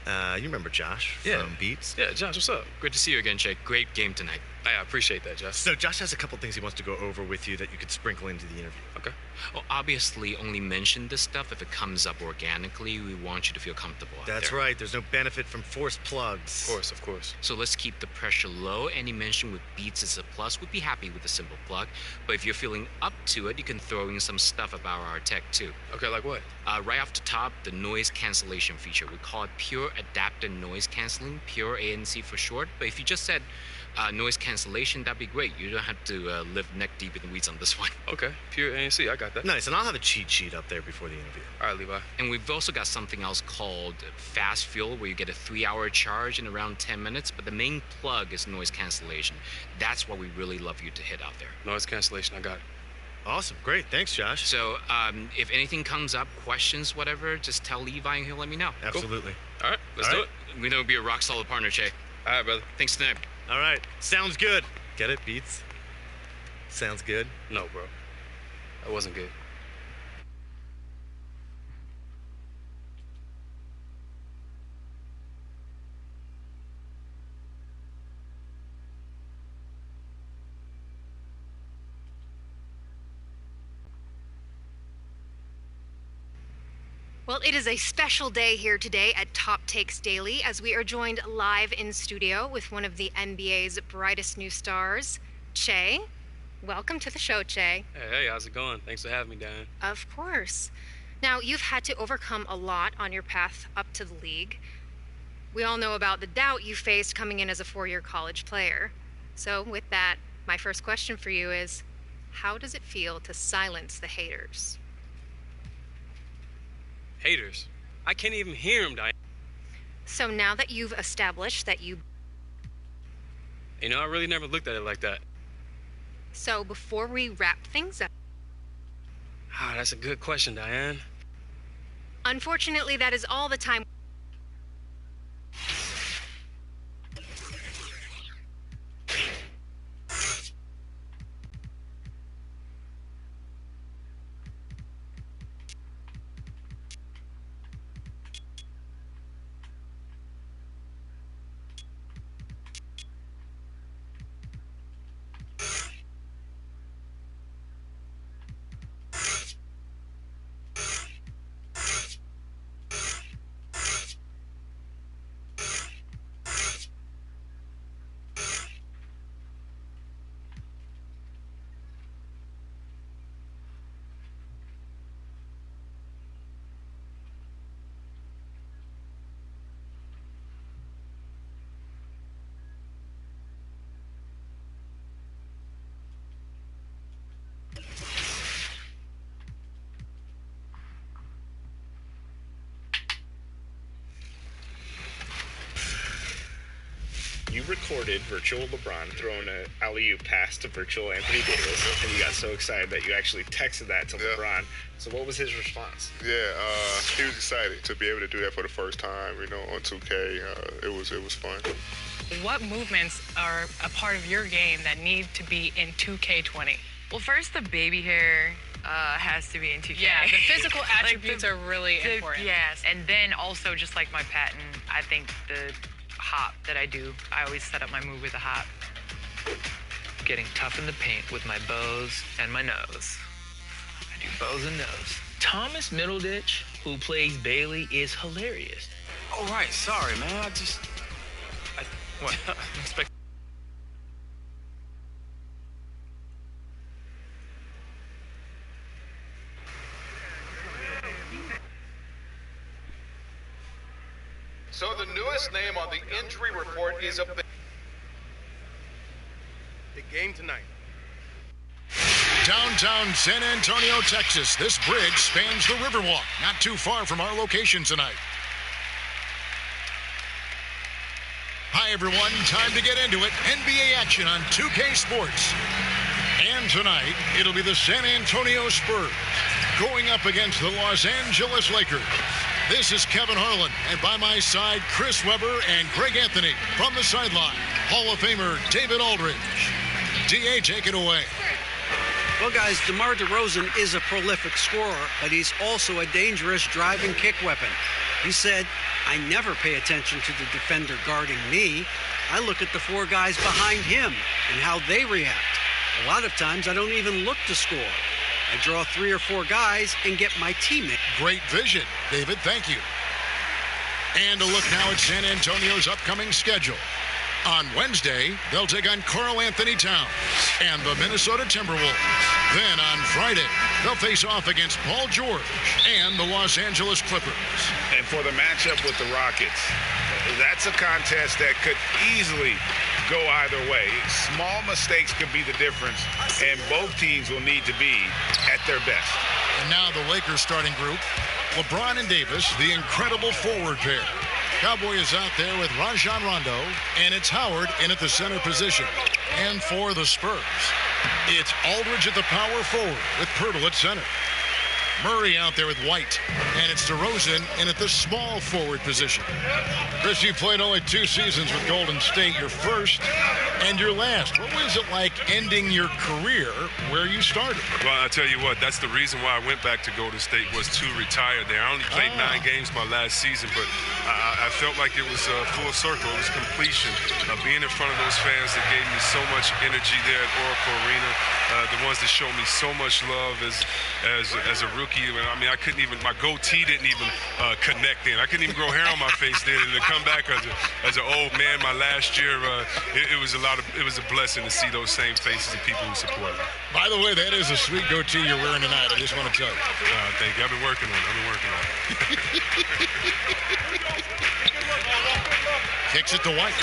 You remember Josh from Beats? Yeah, Josh, what's up? Great to see you again, Jake. Great game tonight. I appreciate that, Josh. So Josh has a couple things he wants to go over with you that you could sprinkle into the interview. Okay. Well, obviously, only mention this stuff if it comes up organically. We want you to feel comfortable out That's there. right. There's no benefit from forced plugs. Of course. So let's keep the pressure low. Any mention with Beats is a plus. We'd be happy with a simple plug. But if you're feeling up to it, you can throw in some stuff about our tech, too. Okay, like what? Right off the top, the noise cancellation feature. We call it Pure Adaptive Noise Canceling, Pure ANC for short. But if you just said noise cancellation, that'd be great. You don't have to live neck deep in the weeds on this one. Okay, Pure ANC, I got that. Nice, and I'll have a cheat sheet up there before the interview. All right, Levi. And we've also got something else called Fast Fuel, where you get a 3-hour charge in around 10 minutes. But the main plug is noise cancellation. That's what we really love you to hit out there. Noise cancellation, I got it. Awesome, great, thanks, Josh. So if anything comes up, questions, whatever, just tell Levi and he'll let me know. Absolutely. All right, let's do it. We know it'll be a rock solid partner, Che. All right, brother. Thanks tonight. All right, sounds good. Get it, Beats? Sounds good. No, bro. That wasn't good. Well, it is a special day here today at Top Takes Daily as we are joined live in studio with one of the NBA's brightest new stars, Che. Welcome to the show, Che. Hey, how's it going? Thanks for having me, Dan. Of course. Now, you've had to overcome a lot on your path up to the league. We all know about the doubt you faced coming in as a four-year college player. So with that, my first question for you is, how does it feel to silence the haters? Haters? I can't even hear them, Diane. So now that you've established that you... You know, I really never looked at it like that. So before we wrap things up... Ah, that's a good question, Diane. Unfortunately, that is all the time... You recorded virtual LeBron throwing an alley-oop pass to virtual Anthony Davis, and you got so excited that you actually texted that to LeBron. So what was his response? Yeah, he was excited to be able to do that for the first time, you know, on 2K. It was fun. What movements are a part of your game that need to be in 2K20? Well, first, the baby hair has to be in 2K. Yeah, the physical attributes are really important. Yes, and then also just like my pattern, I think the hop that I do, I always set up my move with a hop. Getting tough in the paint with my bows and my nose. I do bows and nose. Thomas Middleditch, who plays Bailey, is hilarious. Oh, right. Sorry, man. What? So the newest name on the injury report is a big game tonight. Downtown San Antonio, Texas. This bridge spans the Riverwalk, not too far from our location tonight. Hi, everyone. Time to get into it. NBA action on 2K Sports. And tonight, it'll be the San Antonio Spurs going up against the Los Angeles Lakers. This is Kevin Harlan, and by my side, Chris Webber and Greg Anthony from the sideline. Hall of Famer David Aldridge. DA, take it away. Well, guys, DeMar DeRozan is a prolific scorer, but he's also a dangerous drive and kick weapon. He said, I never pay attention to the defender guarding me. I look at the four guys behind him and how they react. A lot of times, I don't even look to score. I draw 3 or 4 guys and get my teammate. Great vision, David. Thank you. And a look now at San Antonio's upcoming schedule. On Wednesday, they'll take on Karl Anthony Towns and the Minnesota Timberwolves. Then on Friday, they'll face off against Paul George and the Los Angeles Clippers. And for the matchup with the Rockets, that's a contest that could easily go either way. Small mistakes could be the difference, and both teams will need to be at their best. And now the Lakers starting group, LeBron and Davis, the incredible forward pair. Cowboy is out there with Rajon Rondo, and it's Howard in at the center position. And for the Spurs, it's Aldridge at the power forward with Poeltl at center. Murray out there with White, and it's DeRozan in at the small forward position. Chris, you played only 2 seasons with Golden State, your first and your last. What was it like ending your career where you started? Well, I tell you what, that's the reason why I went back to Golden State was to retire there. I only played 9 games my last season, but I felt like it was full circle. It was completion. Being in front of those fans that gave me so much energy there at Oracle Arena, the ones that showed me so much love as a rookie. I mean, I couldn't even, my goatee didn't even connect in. I couldn't even grow hair on my face then, and to come back as an old man my last year, it was a blessing to see those same faces of people who support me. By the way, that is a sweet goatee you're wearing tonight. I just want to tell you. Thank you. I've been working on it. Kicks it to White.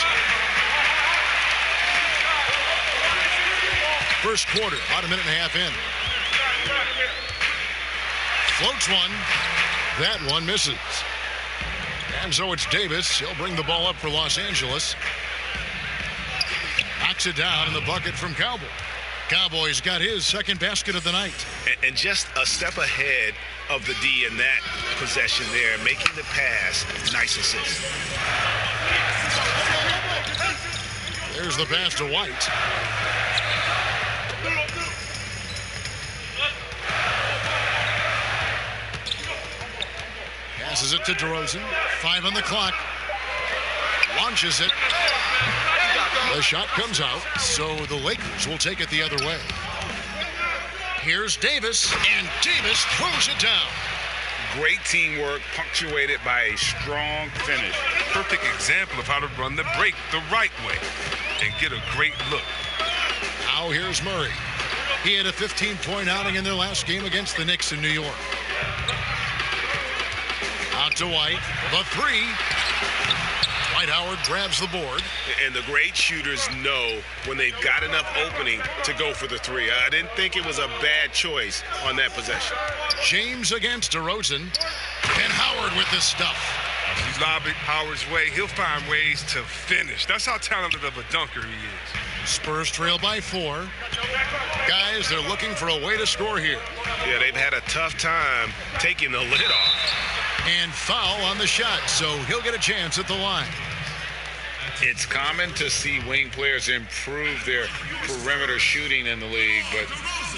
First quarter, about a minute and a half in. Floats one. That one misses. And so it's Davis. He'll bring the ball up for Los Angeles. Knocks it down in the bucket from Cowboy. Cowboys got his second basket of the night. And just a step ahead of the D in that possession there, making the pass. Nice assist. There's the pass to White. Passes it to DeRozan. 5 on the clock. Launches it. The shot comes out, so the Lakers will take it the other way. Here's Davis, and Davis throws it down. Great teamwork, punctuated by a strong finish. Perfect example of how to run the break the right way and get a great look. Now here's Murray. He had a 15-point outing in their last game against the Knicks in New York. Out to White. The three. Dwight Howard grabs the board. And the great shooters know when they've got enough opening to go for the three. I didn't think it was a bad choice on that possession. James against DeRozan. And Howard with the stuff. You lob it Howard's way, he'll find ways to finish. That's how talented of a dunker he is. Spurs trail by 4. Guys, they're looking for a way to score here. Yeah, they've had a tough time taking the lid off. And foul on the shot, so he'll get a chance at the line. It's common to see wing players improve their perimeter shooting in the league, but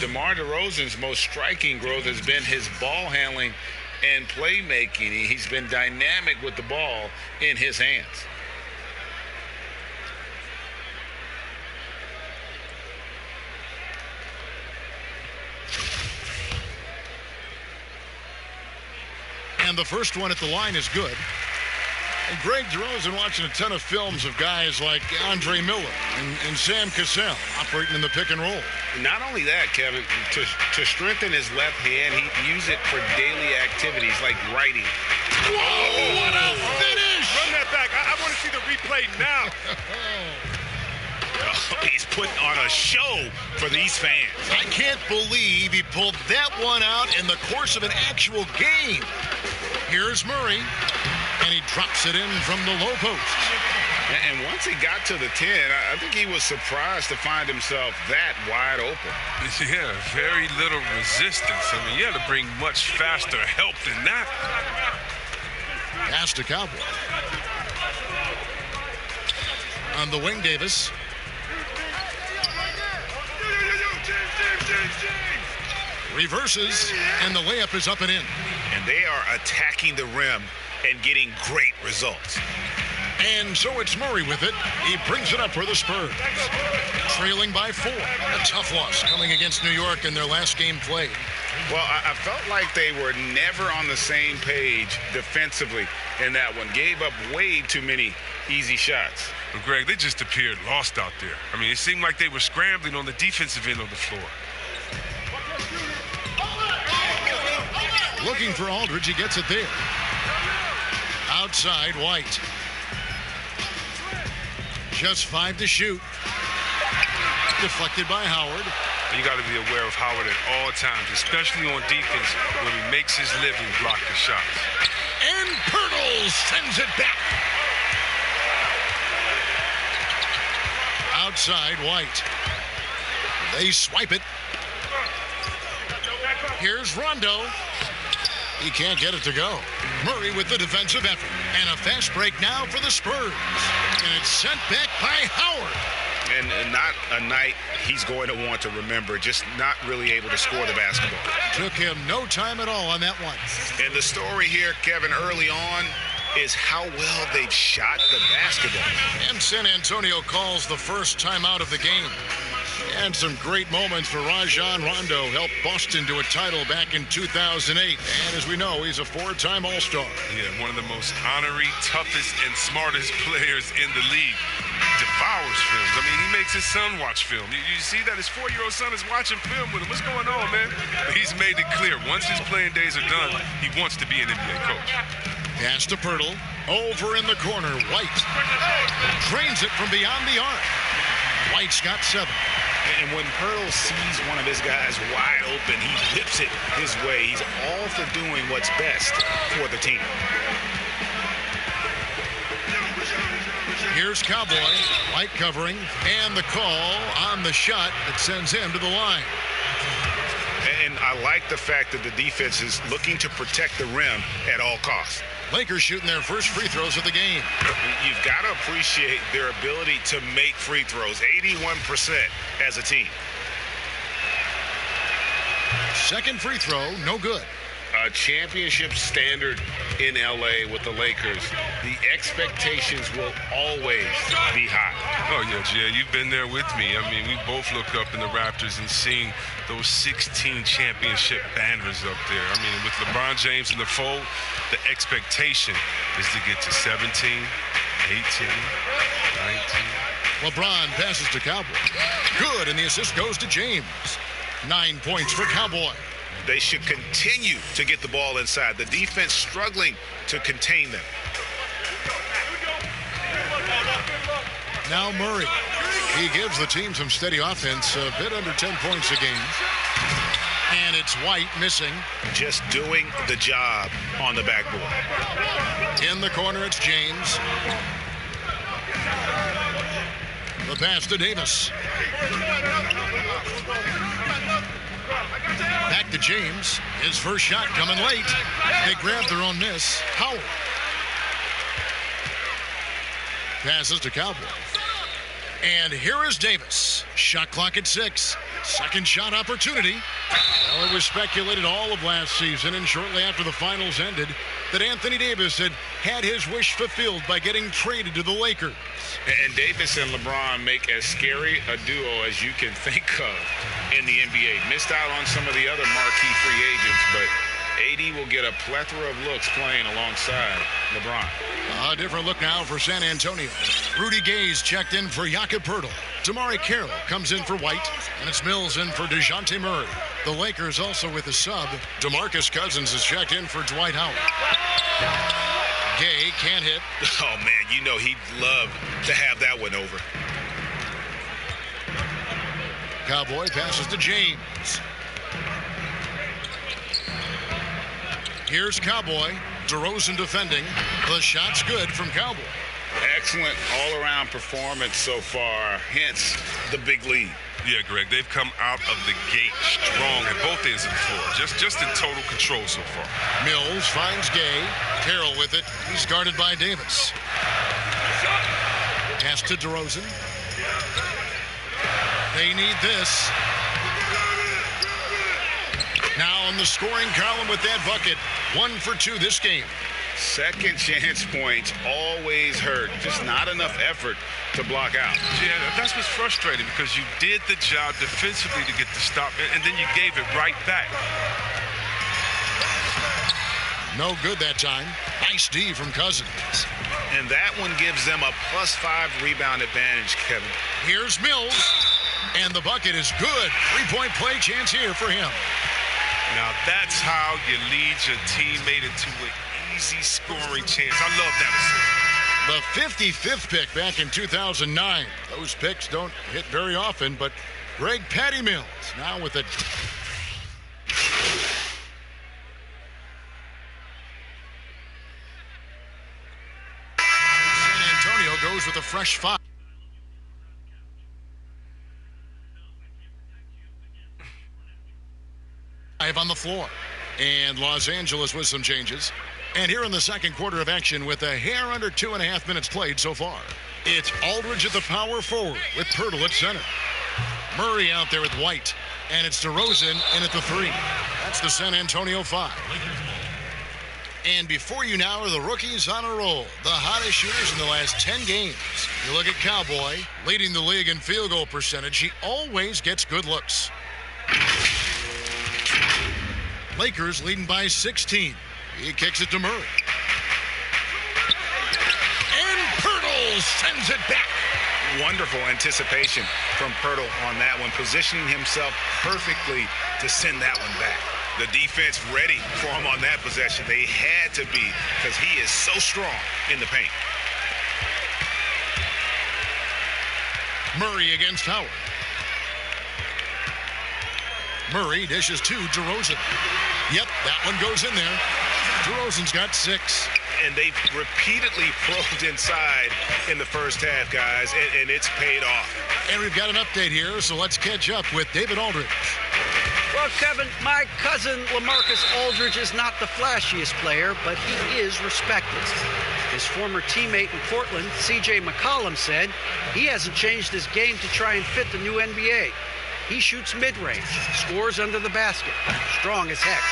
DeMar DeRozan's most striking growth has been his ball handling and playmaking. He's been dynamic with the ball in his hands. And the first one at the line is good. And Greg DeRozan watching a ton of films of guys like Andre Miller and Sam Cassell operating in the pick and roll. Not only that, Kevin, to strengthen his left hand, he used it for daily activities like writing. Whoa, what a finish! Run that back. I want to see the replay now. He's putting on a show for these fans. I can't believe he pulled that one out in the course of an actual game. Here's Murray, and he drops it in from the low post. And once he got to the 10, I think he was surprised to find himself that wide open. Yeah, very little resistance. I mean, you had to bring much faster help than that. Pass to Cowboy. On the wing, Davis. Reverses, and the layup is up and in. And they are attacking the rim and getting great results. And so it's Murray with it. He brings it up for the Spurs. Trailing by 4. A tough loss coming against New York in their last game played. Well, I felt like they were never on the same page defensively in that one. Gave up way too many easy shots. Well, Greg, they just appeared lost out there. I mean, it seemed like they were scrambling on the defensive end of the floor. Looking for Aldridge, he gets it there. Outside, White. Just 5 to shoot. Deflected by Howard. You got to be aware of Howard at all times, especially on defense when he makes his living blocking shots. And Pirtle sends it back. Outside, White. They swipe it. Here's Rondo. He can't get it to go. Murray with the defensive effort. And a fast break now for the Spurs. And it's sent back by Howard. And not a night he's going to want to remember, just not really able to score the basketball. Took him no time at all on that one. And the story here, Kevin, early on is how well they've shot the basketball. And San Antonio calls the first timeout of the game. And some great moments for Rajon Rondo. Helped Boston to a title back in 2008. And as we know, he's a 4-time All-Star. Yeah, one of the most honorary, toughest, and smartest players in the league. Devours films. I mean, he makes his son watch film. You see that his 4-year-old son is watching film with him. What's going on, man? But he's made it clear, once his playing days are done, he wants to be an NBA coach. Pass to Pirtle. Over in the corner, White. Drains it from beyond the arc. White's got 7. And when Pirtle sees one of his guys wide open, he whips it his way. He's all for doing what's best for the team. Here's Cowboy, White covering, and the call on the shot that sends him to the line. And I like the fact that the defense is looking to protect the rim at all costs. Lakers shooting their first free throws of the game. You've got to appreciate their ability to make free throws, 81% as a team. Second free throw, no good. A championship standard in LA with the Lakers. The expectations will always be high. Oh, yeah, Jay, you've been there with me. I mean, we both look up in the Raptors and seeing those 16 championship banners up there. I mean, with LeBron James in the fold, the expectation is to get to 17, 18, 19. LeBron passes to Cowboy. Good, and the assist goes to James. 9 points for Cowboy. They should continue to get the ball inside. The defense struggling to contain them. Now Murray. He gives the team some steady offense, a bit under 10 points a game. And it's White missing. Just doing the job on the backboard. In the corner, it's James. The pass to Davis. Back to James. His first shot coming late. They grab their own miss. Howard. Passes to Cowboy. And here is Davis. Shot clock at 6. Second shot opportunity. Well, it was speculated all of last season and shortly after the finals ended that Anthony Davis had his wish fulfilled by getting traded to the Lakers. And Davis and LeBron make as scary a duo as you can think of in the NBA. Missed out on some of the other marquee free agents, but AD will get a plethora of looks playing alongside LeBron. A different look now for San Antonio. Rudy Gay's checked in for Jakob Poeltl. Damari Carroll comes in for White, and it's Mills in for DeJounte Murray. The Lakers also with a sub. DeMarcus Cousins is checked in for Dwight Howard. Gay can't hit. Oh, man, you know he'd love to have that one over. Cowboy passes to James. Here's Cowboy. DeRozan defending. The shot's good from Cowboy. Excellent all-around performance so far, hence the big lead. Yeah, Greg, they've come out of the gate strong at both ends of the floor. Just in total control so far. Mills finds Gay. Carroll with it. He's guarded by Davis. Pass to DeRozan. They need this. Now in the scoring column with that bucket. 1 for 2 this game. Second chance points always hurt. Just not enough effort to block out. Yeah, that's what's frustrating because you did the job defensively to get the stop, and then you gave it right back. No good that time. Nice D from Cousins. And that one gives them a +5 rebound advantage, Kevin. Here's Mills. And the bucket is good. 3-point play chance here for him. Now that's how you lead your teammate into an easy scoring chance. I love that assist. The 55th pick back in 2009. Those picks don't hit very often, but Greg Patty Mills now with it. San Antonio goes with a fresh 5. On the floor. And Los Angeles with some changes. And here in the second quarter of action with a hair under 2.5 minutes played so far. It's Aldridge at the power forward with Pirtle at center. Murray out there with White. And it's DeRozan in at the 3. That's the San Antonio 5. And before you now are the rookies on a roll. The hottest shooters in the last 10 games. You look at Cowboy, leading the league in field goal percentage. He always gets good looks. Lakers leading by 16. He kicks it to Murray. And Pirtle sends it back. Wonderful anticipation from Pirtle on that one, positioning himself perfectly to send that one back. The defense ready for him on that possession. They had to be, because he is so strong in the paint. Murray against Howard. Murray dishes to DeRozan. Yep, that one goes in there. DeRozan's got 6. And they've repeatedly probed inside in the first half, guys, and it's paid off. And we've got an update here, so let's catch up with David Aldridge. Well, Kevin, my cousin LaMarcus Aldridge is not the flashiest player, but he is respected. His former teammate in Portland, C.J. McCollum, said he hasn't changed his game to try and fit the new NBA. He shoots mid-range, scores under the basket, strong as heck.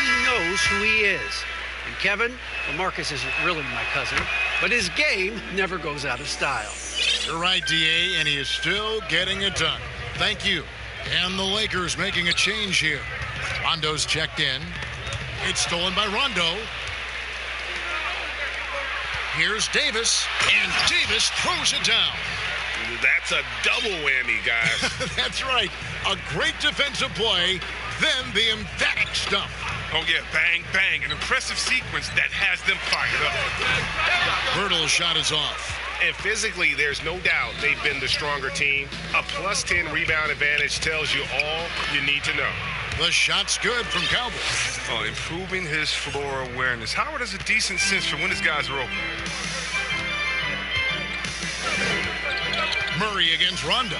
He knows who he is. And Kevin, LaMarcus isn't really my cousin, but his game never goes out of style. You're right, D.A., and he is still getting it done. Thank you. And the Lakers making a change here. Rondo's checked in. It's stolen by Rondo. Here's Davis, and Davis throws it down. That's a double whammy, guys. That's right. A great defensive play, then the emphatic stuff. Oh, yeah, bang, bang. An impressive sequence that has them fired up. Pirtle's shot is off. And physically, there's no doubt they've been the stronger team. A plus 10 rebound advantage tells you all you need to know. The shot's good from Cowboy. Oh, improving his floor awareness. Howard has a decent sense for when his guys are open. Murray against Rondo.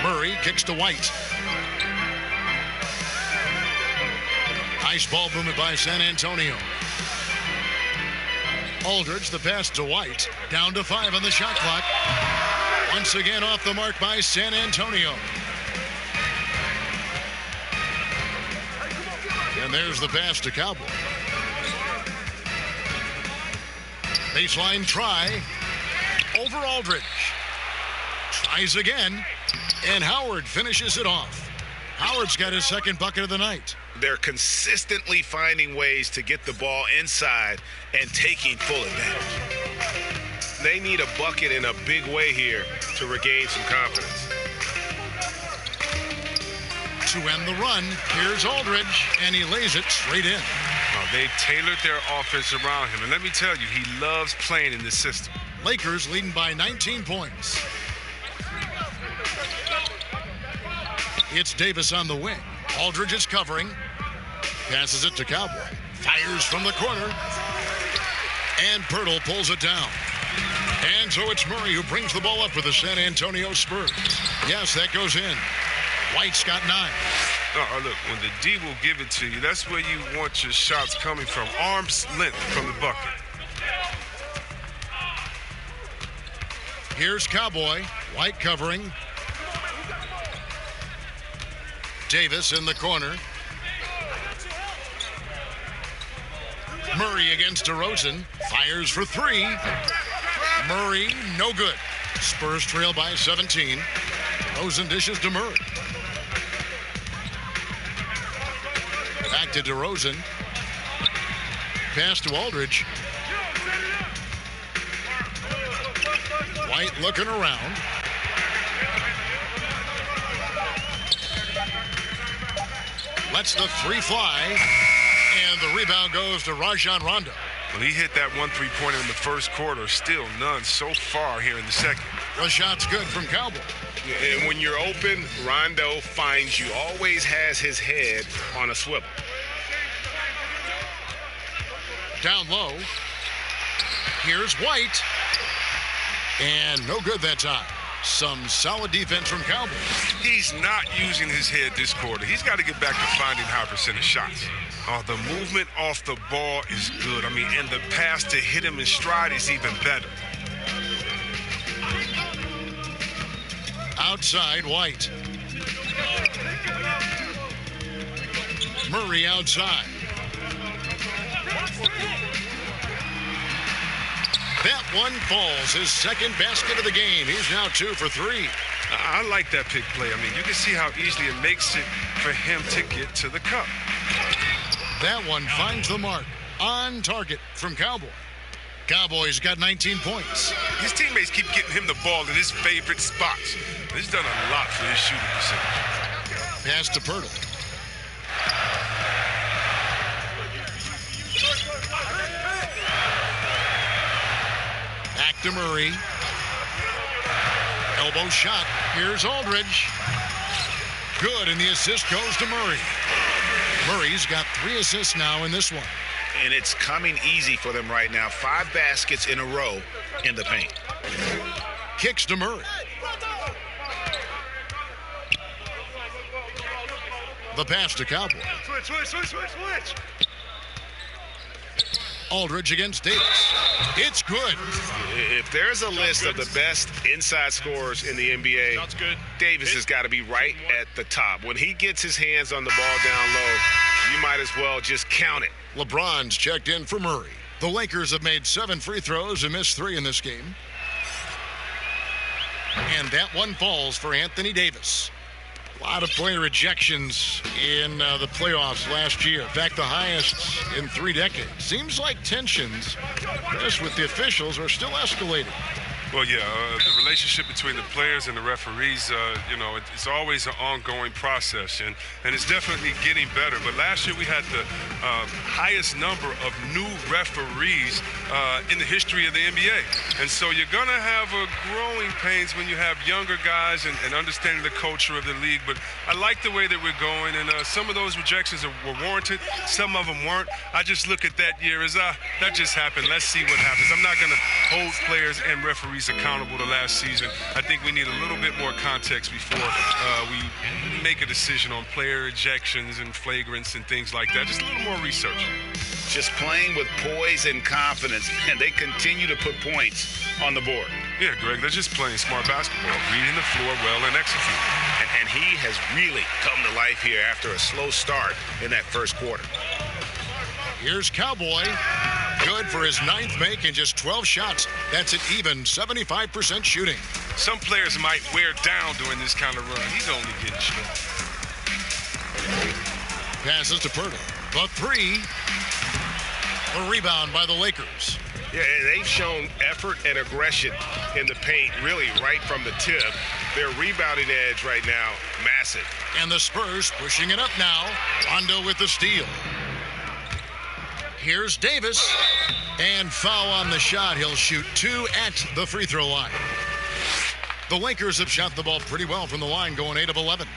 Murray kicks to White. Nice ball movement by San Antonio. Aldridge, the pass to White. Down to 5 on the shot clock. Once again off the mark by San Antonio. And there's the pass to Cowboy. Baseline try. Over Aldridge. Tries again. And Howard finishes it off. Howard's got his second bucket of the night. They're consistently finding ways to get the ball inside and taking full advantage. They need a bucket in a big way here to regain some confidence. To end the run, here's Aldridge, and he lays it straight in. Oh, they've tailored their offense around him, and let me tell you, he loves playing in this system. Lakers leading by 19 points. It's Davis on the wing. Aldridge is covering. Passes it to Cowboy. Fires from the corner. And Pirtle pulls it down. And so it's Murray who brings the ball up for the San Antonio Spurs. Yes, that goes in. White's got 9. Oh, look, when the D will give it to you, that's where you want your shots coming from. Arm's length from the bucket. Here's Cowboy. White covering. Davis in the corner. Murray against DeRozan. Fires for 3. Murray, no good. Spurs trail by 17. DeRozan dishes to Murray. Back to DeRozan. Pass to Aldridge. White looking around. Lets the 3 fly. And the rebound goes to Rajon Rondo. Well, he hit that 1 3-pointer in the first quarter. Still none so far here in the second. The shot's good from Cowboy. And when you're open, Rondo finds you. Always has his head on a swivel. Down low. Here's White. And no good that time. Some solid defense from Cowboy. He's not using his head this quarter. He's got to get back to finding high percentage shots. The movement off the ball is good. I mean, and the pass to hit him in stride is even better. outside White. Murray outside. That one falls. His second basket of the game. He's now 2 for 3. I like that pick play. I mean, you can see how easily it makes it for him to get to the cup. That one finds the mark. On target from Cowboy. Cowboys got 19 points. His teammates keep getting him the ball in his favorite spots. He's done a lot for his shooting percentage. Pass to Pirtle. Back to Murray. Elbow shot. Here's Aldridge. Good, and the assist goes to Murray. Murray's got 3 assists now in this one. And it's coming easy for them right now. 5 baskets in a row in the paint. Kicks to Murray. The pass to Cowboy. Switch. Aldridge against Davis. It's good. If there's a list of the best inside scorers in the NBA, Davis has got to be right at the top. When he gets his hands on the ball down low, you might as well just count it. LeBron's checked in for Murray. The Lakers have made 7 free throws and missed 3 in this game. And that one falls for Anthony Davis. A lot of player ejections in the playoffs last year. In fact, the highest in 3 decades. Seems like tensions, just with the officials, are still escalating. Well, yeah, the relationship between the players and the referees, it's always an ongoing process, and it's definitely getting better. But last year we had the highest number of new referees in the history of the NBA. And so you're going to have growing pains when you have younger guys and understanding the culture of the league. But I like the way that we're going, and some of those rejections were warranted. Some of them weren't. I just look at that year as, that just happened. Let's see what happens. I'm not going to hold players and referees accountable to last season. I think we need a little bit more context before we make a decision on player ejections and flagrants and things like that. Just a little more research. Just playing with poise and confidence, and they continue to put points on the board. Yeah, Greg, they're just playing smart basketball, reading the floor well and executing. And he has really come to life here after a slow start in that first quarter. Here's Cowboy. Good for his 9th make and just 12 shots. That's an even 75% shooting. Some players might wear down during this kind of run. He's only getting short. Passes to Pirtle. The 3. The rebound by the Lakers. Yeah, they've shown effort and aggression in the paint, really right from the tip. Their rebounding edge right now, massive. And the Spurs pushing it up now. Rondo with the steal. Here's Davis, and foul on the shot. He'll shoot 2 at the free throw line. The Lakers have shot the ball pretty well from the line, going 8 of 11.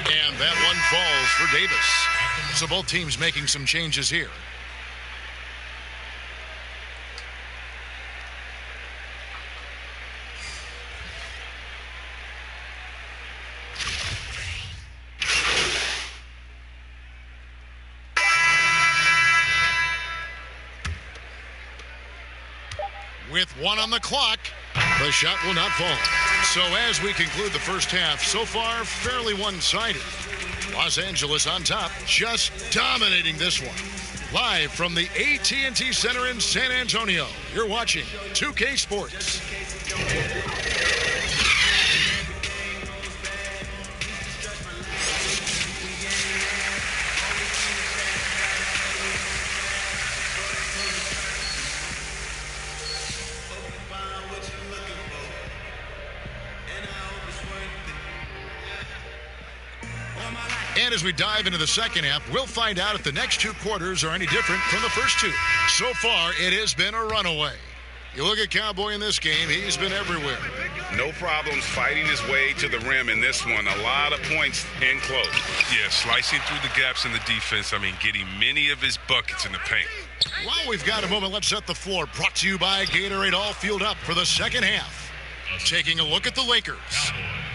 And that one falls for Davis. So both teams making some changes here. With 1 on the clock, the shot will not fall. So as we conclude the first half, so far fairly one-sided. Los Angeles on top, just dominating this one. Live from the AT&T Center in San Antonio, you're watching 2K Sports. And as we dive into the second half, we'll find out if the next 2 quarters are any different from the first 2. So far, it has been a runaway. You look at Cowboy in this game, he's been everywhere. No problems fighting his way to the rim in this one. A lot of points in close. Yeah, slicing through the gaps in the defense. I mean, getting many of his buckets in the paint. While we've got a moment, let's set the floor. Brought to you by Gatorade, all fueled up for the second half. Taking a look at the Lakers.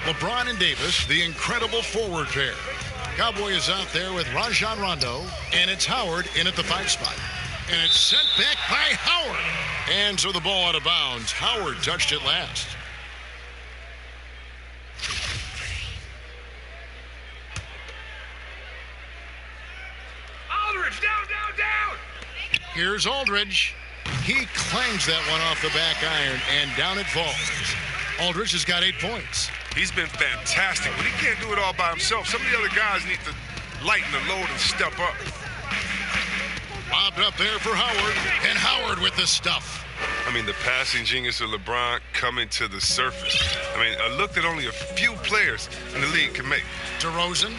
LeBron and Davis, the incredible forward pair. Cowboy is out there with Rajon Rondo, and it's Howard in at the 5 spot. And it's sent back by Howard. And so the ball out of bounds. Howard touched it last. Here's Aldridge. He clangs that one off the back iron, and down it falls. Aldridge has got 8 points. He's been fantastic, but he can't do it all by himself. Some of the other guys need to lighten the load and step up. Lobbed up there for Howard, and Howard with the stuff. I mean, the passing genius of LeBron coming to the surface. I mean, a look that only a few players in the league can make. DeRozan.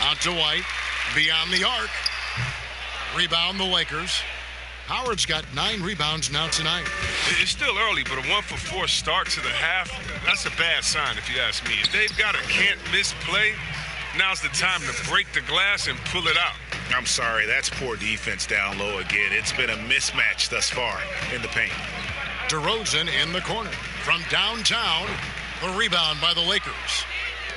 Out to White. Beyond the arc. Rebound the Lakers. Howard's got 9 rebounds now tonight. It's still early, but a 1-for-4 start to the half, that's a bad sign if you ask me. If they've got a can't-miss play, now's the time to break the glass and pull it out. I'm sorry, that's poor defense down low again. It's been a mismatch thus far in the paint. DeRozan in the corner. From downtown, the rebound by the Lakers.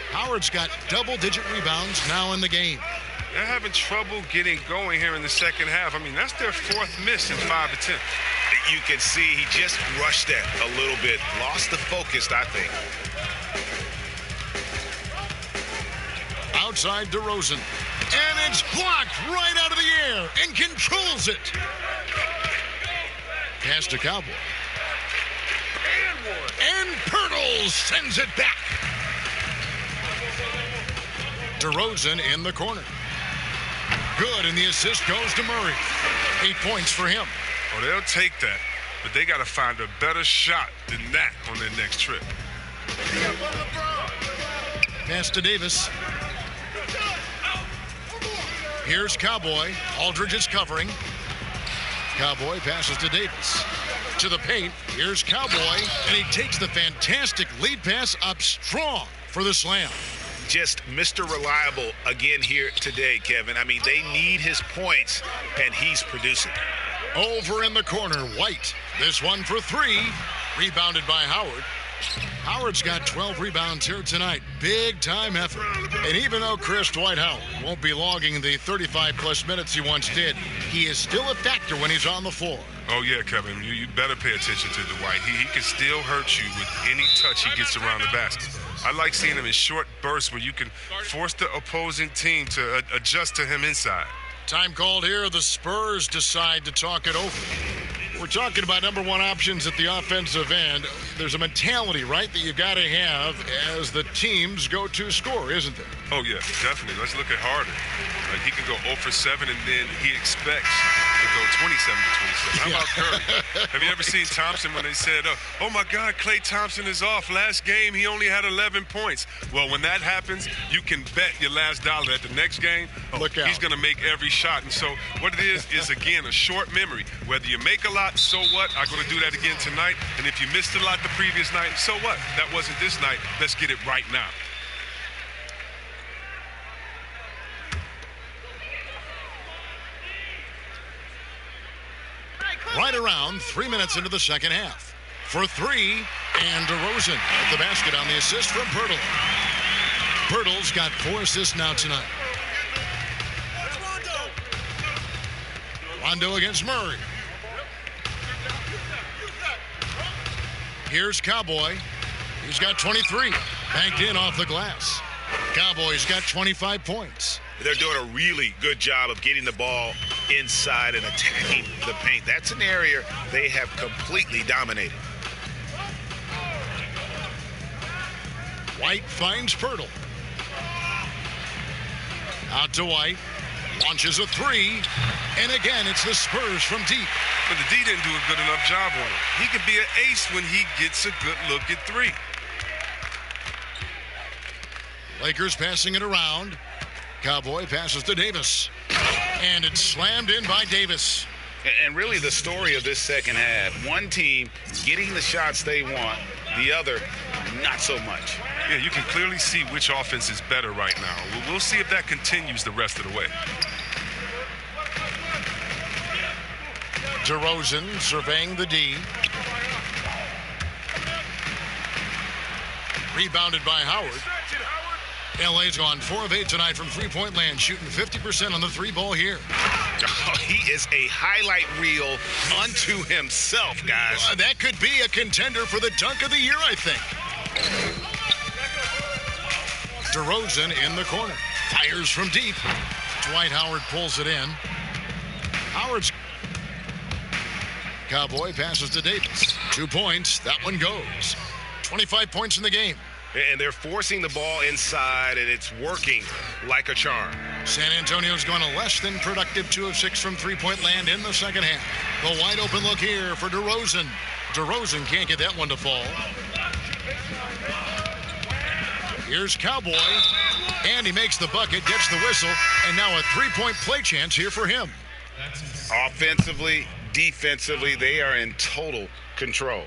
Howard's got double-digit rebounds now in the game. They're having trouble getting going here in the second half. I mean, that's their 4th miss in 5 attempts. You can see he just rushed that a little bit. Lost the focus, I think. Outside DeRozan. And it's blocked right out of the air and controls it. Pass to Cowboy. And Pirtle sends it back. DeRozan in the corner. Good, and the assist goes to Murray. 8 points for him. Oh, they'll take that, but they got to find a better shot than that on their next trip. Pass to Davis. Here's Cowboy. Aldridge is covering. Cowboy passes to Davis. To the paint. Here's Cowboy, and he takes the fantastic lead pass up strong for the slam. Just Mr. Reliable again here today, Kevin. I mean, they need his points, and he's producing. Over in the corner, White. This one for 3. Rebounded by Howard. Howard's got 12 rebounds here tonight. Big time effort. And even though Chris Dwight Howard won't be logging the 35-plus minutes he once did, he is still a factor when he's on the floor. Oh, yeah, Kevin. You better pay attention to Dwight. He can still hurt you with any touch he gets around the basket. I like seeing him in short bursts where you can force the opposing team to adjust to him inside. Time called here. The Spurs decide to talk it over. We're talking about number one options at the offensive end. There's a mentality, right, that you got to have as the team's go-to scorer, isn't there? Oh, yeah, definitely. Let's look at Harden. Like, he can go 0 for 7, and then he expects to go 27 to 27. How about Curry? Have you ever seen Thompson when they said, oh, my God, Klay Thompson is off. Last game, he only had 11 points. Well, when that happens, you can bet your last dollar that the next game, look out, he's going to make every shot. And so what it is, again, a short memory. Whether you make a lot, so what? I'm going to do that again tonight. And if you missed a lot the previous night, so what? That wasn't this night. Let's get it right now. Right around 3 minutes into the second half. For 3, and DeRozan at the basket on the assist from Pirtle. Pirtle's got 4 assists now tonight. Rondo against Murray. Here's Cowboy. He's got 23. Banked in off the glass. Cowboy's got 25 points. They're doing a really good job of getting the ball inside and attacking the paint. That's an area they have completely dominated. White finds Pirtle. Out to White. Launches a 3. And again, it's the Spurs from deep. But the D didn't do a good enough job on him. He could be an ace when he gets a good look at 3. Lakers passing it around. Cowboy passes to Davis. And it's slammed in by Davis. And really the story of this second half, one team getting the shots they want, the other not so much. Yeah, you can clearly see which offense is better right now. We'll see if that continues the rest of the way. DeRozan surveying the D. Rebounded by Howard. LA's gone 4 of 8 tonight from three-point land, shooting 50% on the 3-ball here. Oh, he is a highlight reel unto himself, guys. That could be a contender for the dunk of the year, I think. DeRozan in the corner. Fires from deep. Dwight Howard pulls it in. Howard's Cowboy passes to Davis. 2 points. That one goes. 25 points in the game. And they're forcing the ball inside, and it's working like a charm. San Antonio's gone a less than productive 2 of 6 from three-point land in the second half. The wide open look here for DeRozan. DeRozan can't get that one to fall. Here's Cowboy, and he makes the bucket, gets the whistle, and now a three-point play chance here for him. Offensively, defensively, they are in total control.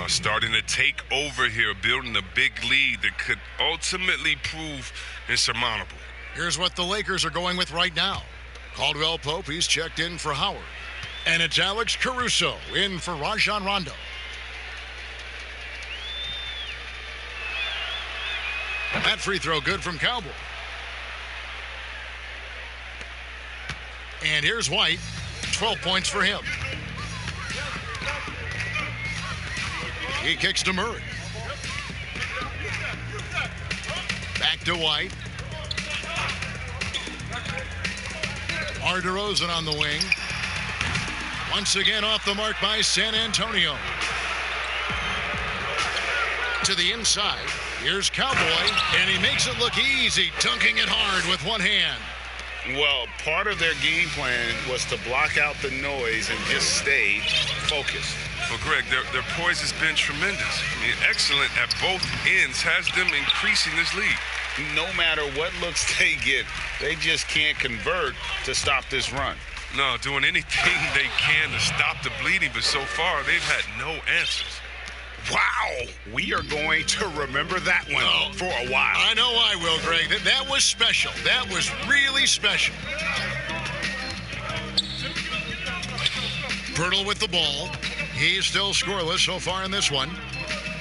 Starting to take over here, building a big lead that could ultimately prove insurmountable. Here's what the Lakers are going with right now. Caldwell Pope, he's checked in for Howard. And it's Alex Caruso in for Rajon Rondo. That free throw good from Cowboy. And here's White. 12 points for him. He kicks to Murray. Back to White. DeRozan on the wing. Once again off the mark by San Antonio. To the inside. Here's Cowboy, and he makes it look easy, dunking it hard with one hand. Well, part of their game plan was to block out the noise and just stay focused. Well, Greg, their poise has been tremendous. I mean, excellent at both ends, has them increasing this lead. No matter what looks they get, they just can't convert to stop this run. No, doing anything they can to stop the bleeding, but so far they've had no answers. Wow, we are going to remember that one for a while. I know I will, Greg. That was special. That was really special. Pirtle with the ball. He's still scoreless so far in this one.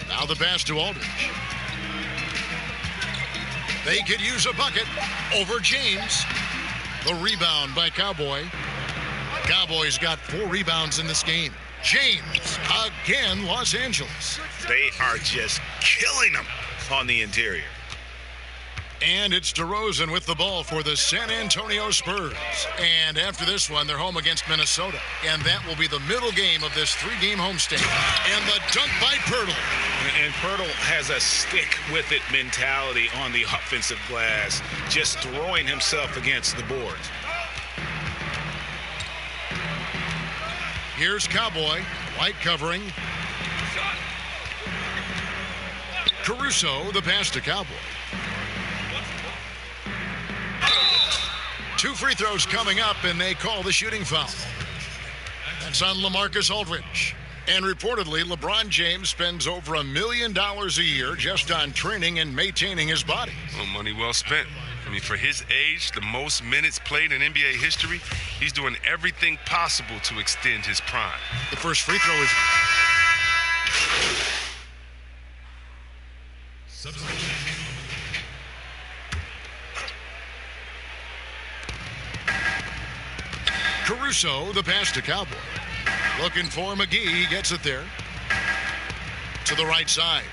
Now the pass to Aldridge. They could use a bucket over James. The rebound by Cowboy. Cowboys got 4 rebounds in this game. James, again, Los Angeles. They are just killing them on the interior. And it's DeRozan with the ball for the San Antonio Spurs. And after this one, they're home against Minnesota. And that will be the middle game of this 3-game homestand. And the dunk by Pirtle. And Pirtle has a stick-with-it mentality on the offensive glass, just throwing himself against the boards. Here's Cowboy. White covering. Caruso, the pass to Cowboy. 2 free throws coming up, and they call the shooting foul. That's on LaMarcus Aldridge. And reportedly, LeBron James spends over $1 million a year just on training and maintaining his body. Well, money well spent. I mean, for his age, the most minutes played in NBA history, he's doing everything possible to extend his prime. The first free throw is... Caruso, the pass to Cowboy. Looking for McGee. He gets it there. To the right side.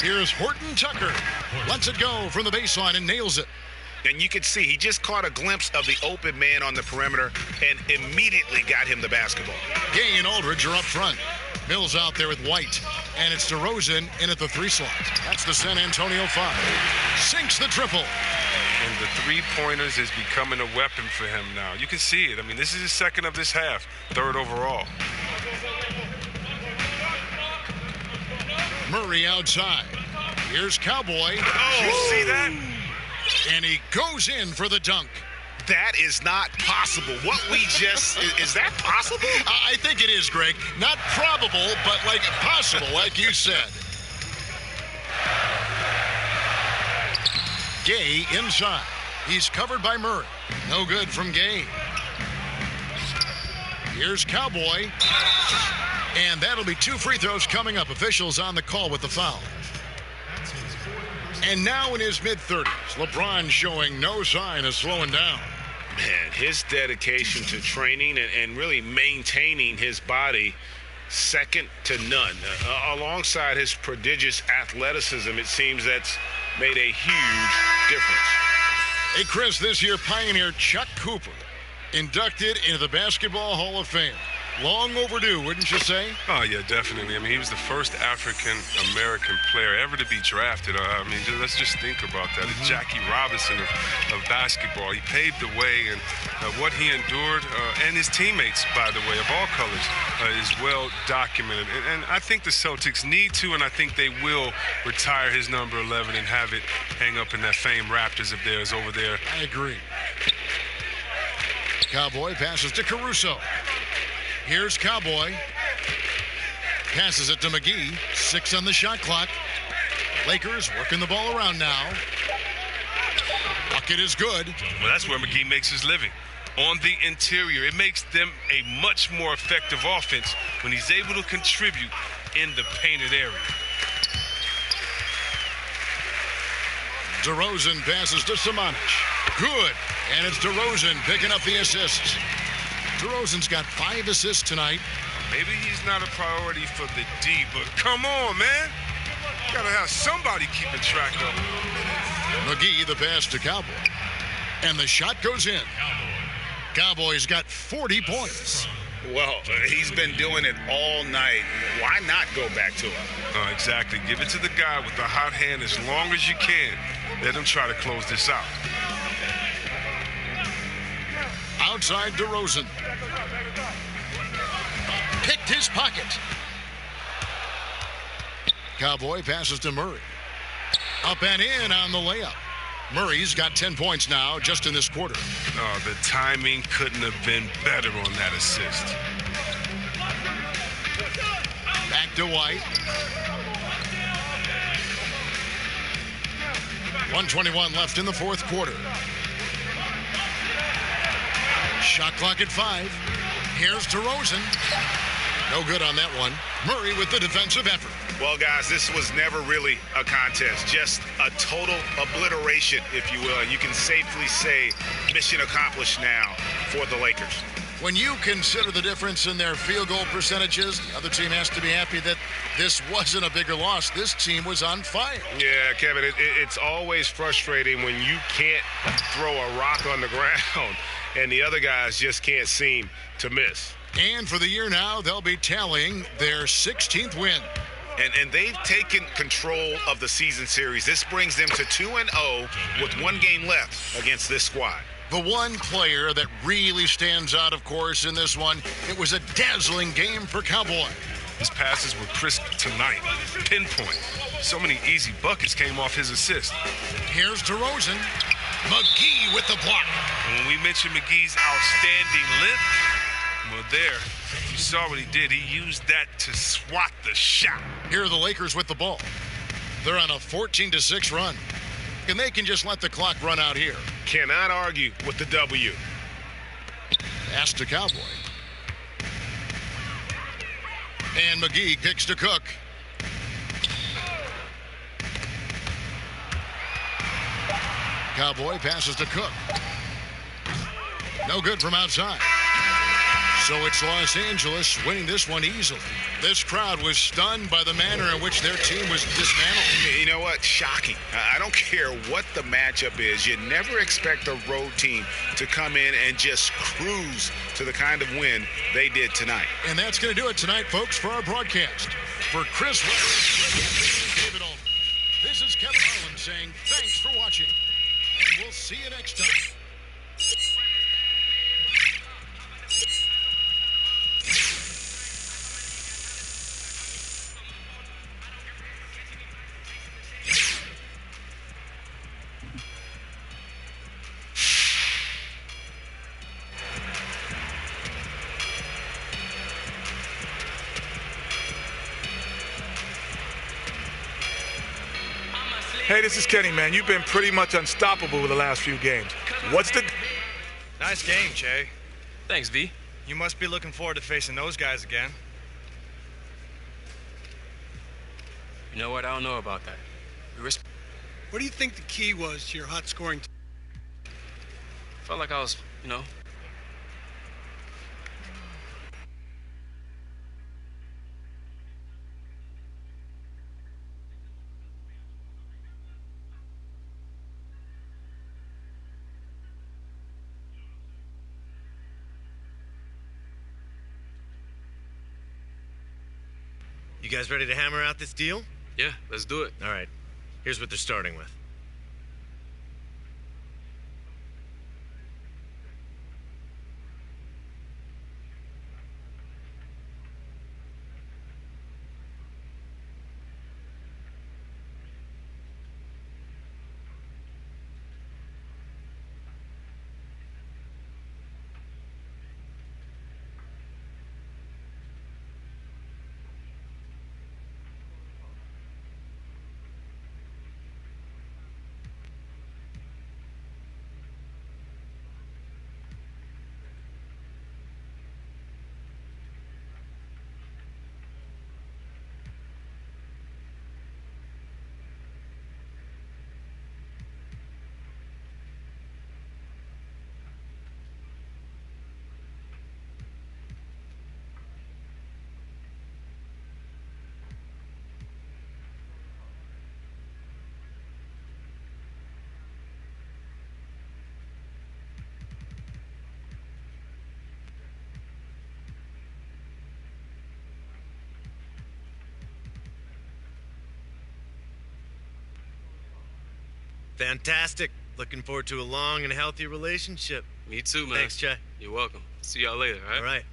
Here's Horton Tucker. Lets it go from the baseline and nails it. And you can see he just caught a glimpse of the open man on the perimeter and immediately got him the basketball. Gay and Aldridge are up front. Mills out there with White. And it's DeRozan in at the 3 slot. That's the San Antonio 5. Sinks the triple. And the three-pointers is becoming a weapon for him now. You can see it. I mean, this is his second of this half, 3rd overall. Murray outside. Here's Cowboy. Oh, you see that? And he goes in for the dunk. That is not possible. What we just... is that possible? I think it is, Greg. Not probable, but like possible, like you said. Gay inside. He's covered by Murray. No good from Gay. Here's Cowboy. And that'll be 2 free throws coming up. Officials on the call with the foul. And now in his mid-30s, LeBron showing no sign of slowing down. Man, his dedication to training and really maintaining his body, second to none. Alongside his prodigious athleticism, it seems that's made a huge difference. Hey, Chris, this year Pioneer Chuck Cooper inducted into the Basketball Hall of Fame. Long overdue, wouldn't you say? Oh, yeah, definitely. I mean, he was the first African-American player ever to be drafted. I mean, let's just think about that. It's Jackie Robinson of basketball. He paved the way, and what he endured, and his teammates, by the way, of all colors, is well documented. And I think the Celtics need to, and I think they will retire his number 11 and have it hang up in that famed Raptors of theirs over there. I agree. Cowboy passes to Caruso. Here's Cowboy. Passes it to McGee. 6 on the shot clock. Lakers working the ball around now. Bucket is good. Well, that's where McGee makes his living. On the interior. It makes them a much more effective offense when he's able to contribute in the painted area. DeRozan passes to Samanic. Good. And it's DeRozan picking up the assists. DeRozan's got 5 assists tonight. Maybe he's not a priority for the D, but come on, man. Gotta have somebody keeping track of him. McGee, the pass to Cowboy. And the shot goes in. Cowboy's got 40 points. Well, he's been doing it all night. Why not go back to him? Oh, exactly. Give it to the guy with the hot hand as long as you can. Let him try to close this out. Outside DeRozan. Picked his pocket. Cowboy passes to Murray. Up and in on the layup. Murray's got 10 points now just in this quarter. Oh, the timing couldn't have been better on that assist. Back to White. 1:21 left in the fourth quarter. Shot clock at 5. Here's DeRozan. No good on that one. Murray with the defensive effort. Well, guys, this was never really a contest. Just a total obliteration, if you will. And you can safely say mission accomplished now for the Lakers. When you consider the difference in their field goal percentages, the other team has to be happy that this wasn't a bigger loss. This team was on fire. Yeah, Kevin, it's always frustrating when you can't throw a rock on the ground and the other guys just can't seem to miss. And for the year now, they'll be tallying their 16th win. And they've taken control of the season series. This brings them to 2-0 with 1 game left against this squad. The one player that really stands out, of course, in this one, it was a dazzling game for Cowboy. His passes were crisp tonight. Pinpoint. So many easy buckets came off his assist. Here's DeRozan. McGee with the block. And when we mentioned McGee's outstanding length, well, there, you saw what he did. He used that to swat the shot. Here are the Lakers with the ball. They're on a 14-6 run. And they can just let the clock run out here. Cannot argue with the W. Pass to Cowboy. And McGee kicks to Cook. Cowboy passes to Cook. No good from outside. So it's Los Angeles winning this one easily. This crowd was stunned by the manner in which their team was dismantled. You know what? Shocking. I don't care what the matchup is. You never expect a road team to come in and just cruise to the kind of win they did tonight. And that's going to do it tonight, folks, for our broadcast. For Chris David Alden, this is Kevin Harlan saying thanks for watching. And we'll see you next time. Hey, this is Kenny, man. You've been pretty much unstoppable with the last few games. What's the... Nice game, Jay. Thanks, V. You must be looking forward to facing those guys again. You know what? I don't know about that. What do you think the key was to your hot scoring? Felt like I was, guys ready to hammer out this deal? Yeah, let's do it. All right. Here's what they're starting with. Fantastic. Looking forward to a long and healthy relationship. Me too, man. Thanks, Che. You're welcome. See y'all later, all right? All right.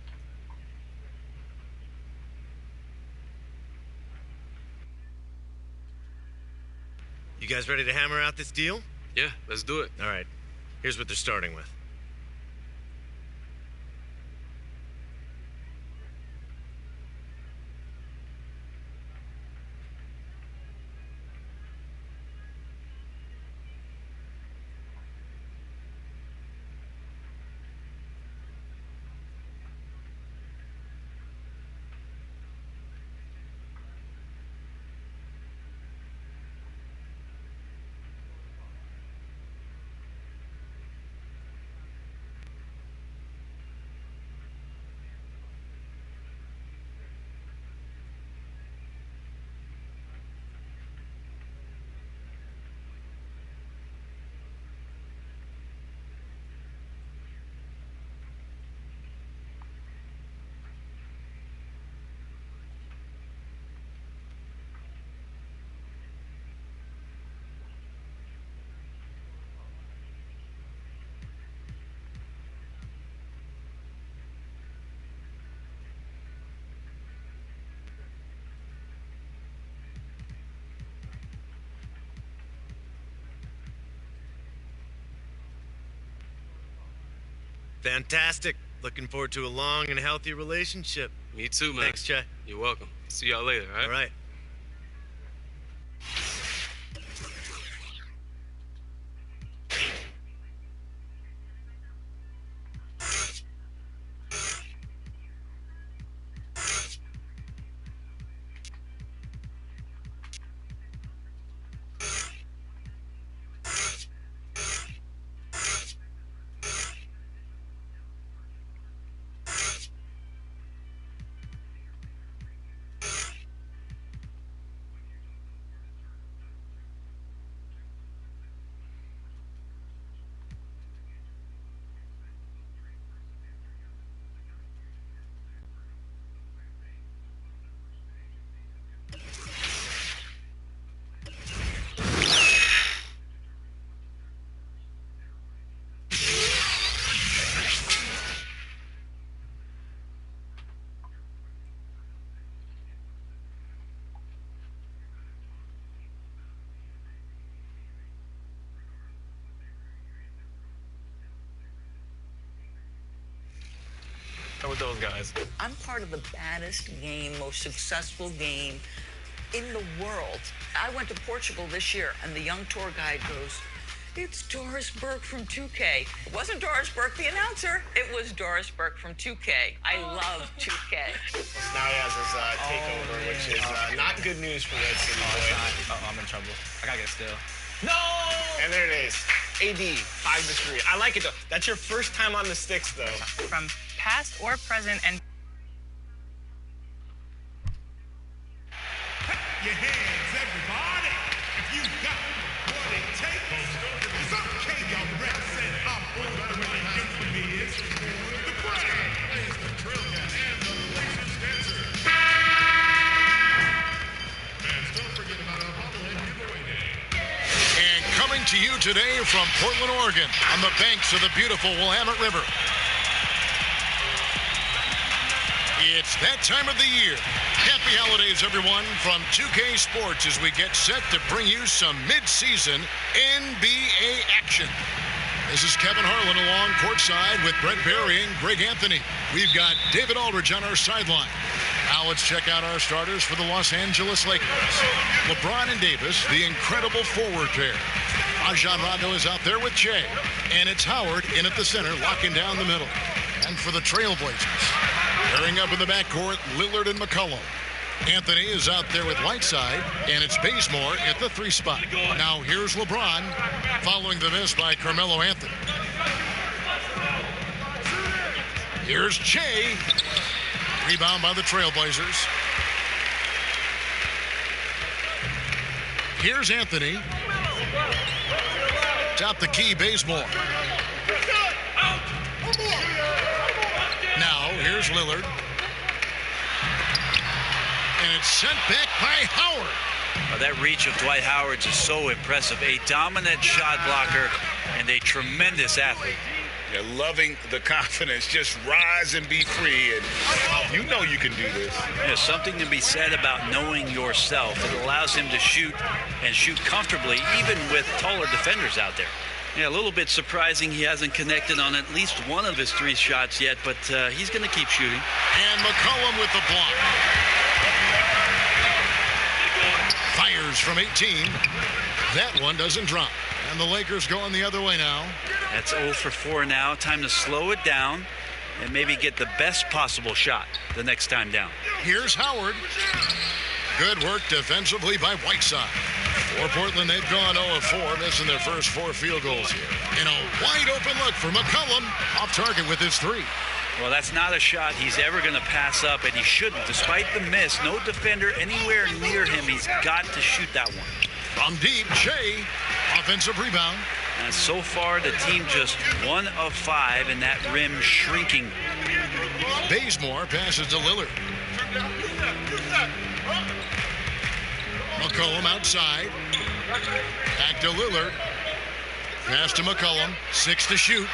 You guys ready to hammer out this deal? Yeah, let's do it. All right. Here's what they're starting with. Fantastic. Looking forward to a long and healthy relationship. Me too, man. Thanks, Che. You're welcome. See y'all later, all right? All right. With those guys. I'm part of the baddest game, most successful game in the world. I went to Portugal this year, and the young tour guide goes, "It's Doris Burke from 2K." It wasn't Doris Burke, the announcer. It was Doris Burke from 2K. I love 2K. Now he has his takeover, which is not good news for Red City Boy. I'm in trouble. I gotta get a steal. No! And there it is. AD, 5-3. I like it, though. That's your first time on the sticks, though. From past or present and your hands, everybody. If you got what it takes, it's okay, y'all reps, and I'm on the way. Infamy is on the brand. Plays the drill and the laser dancer. to you today from Portland, Oregon, on the banks of the beautiful Willamette River. It's that time of the year. Happy holidays, everyone, from 2K Sports as we get set to bring you some mid-season NBA action. This is Kevin Harlan along courtside with Brent Barry and Greg Anthony. We've got David Aldridge on our sideline. Now let's check out our starters for the Los Angeles Lakers. LeBron and Davis, the incredible forward pair. Rajon Rondo is out there with Che. And it's Howard in at the center, locking down the middle. And for the Trailblazers, pairing up in the backcourt, Lillard and McCollum. Anthony is out there with Whiteside, and it's Bazemore at the 3 spot. Now here's LeBron, following the miss by Carmelo Anthony. Here's Che. Rebound by the Trailblazers. Here's Anthony. Top the key, Bazemore. Now here's Lillard. And it's sent back by Howard. That reach of Dwight Howard is so impressive. A dominant shot blocker and a tremendous athlete. Yeah, loving the confidence. Just rise and be free. And you know you can do this. There's something to be said about knowing yourself. It allows him to shoot and shoot comfortably, even with taller defenders out there. Yeah, a little bit surprising he hasn't connected on at least one of his 3 shots yet, but he's going to keep shooting. And McCollum with the block. Fires from 18. That one doesn't drop. And the Lakers going the other way now. That's 0 for 4 now. Time to slow it down and maybe get the best possible shot the next time down. Here's Howard. Good work defensively by Whiteside. For Portland, they've gone 0 of 4, missing their first 4 field goals here. And a wide open look for McCollum, off target with his 3. Well, that's not a shot he's ever going to pass up, and he shouldn't. Despite the miss, no defender anywhere near him. He's got to shoot that one. From deep, Che, offensive rebound. And so far, the team just 1 of 5, and that rim shrinking. Bazemore passes to Lillard. McCollum outside. Back to Lillard. Pass to McCollum. 6 to shoot.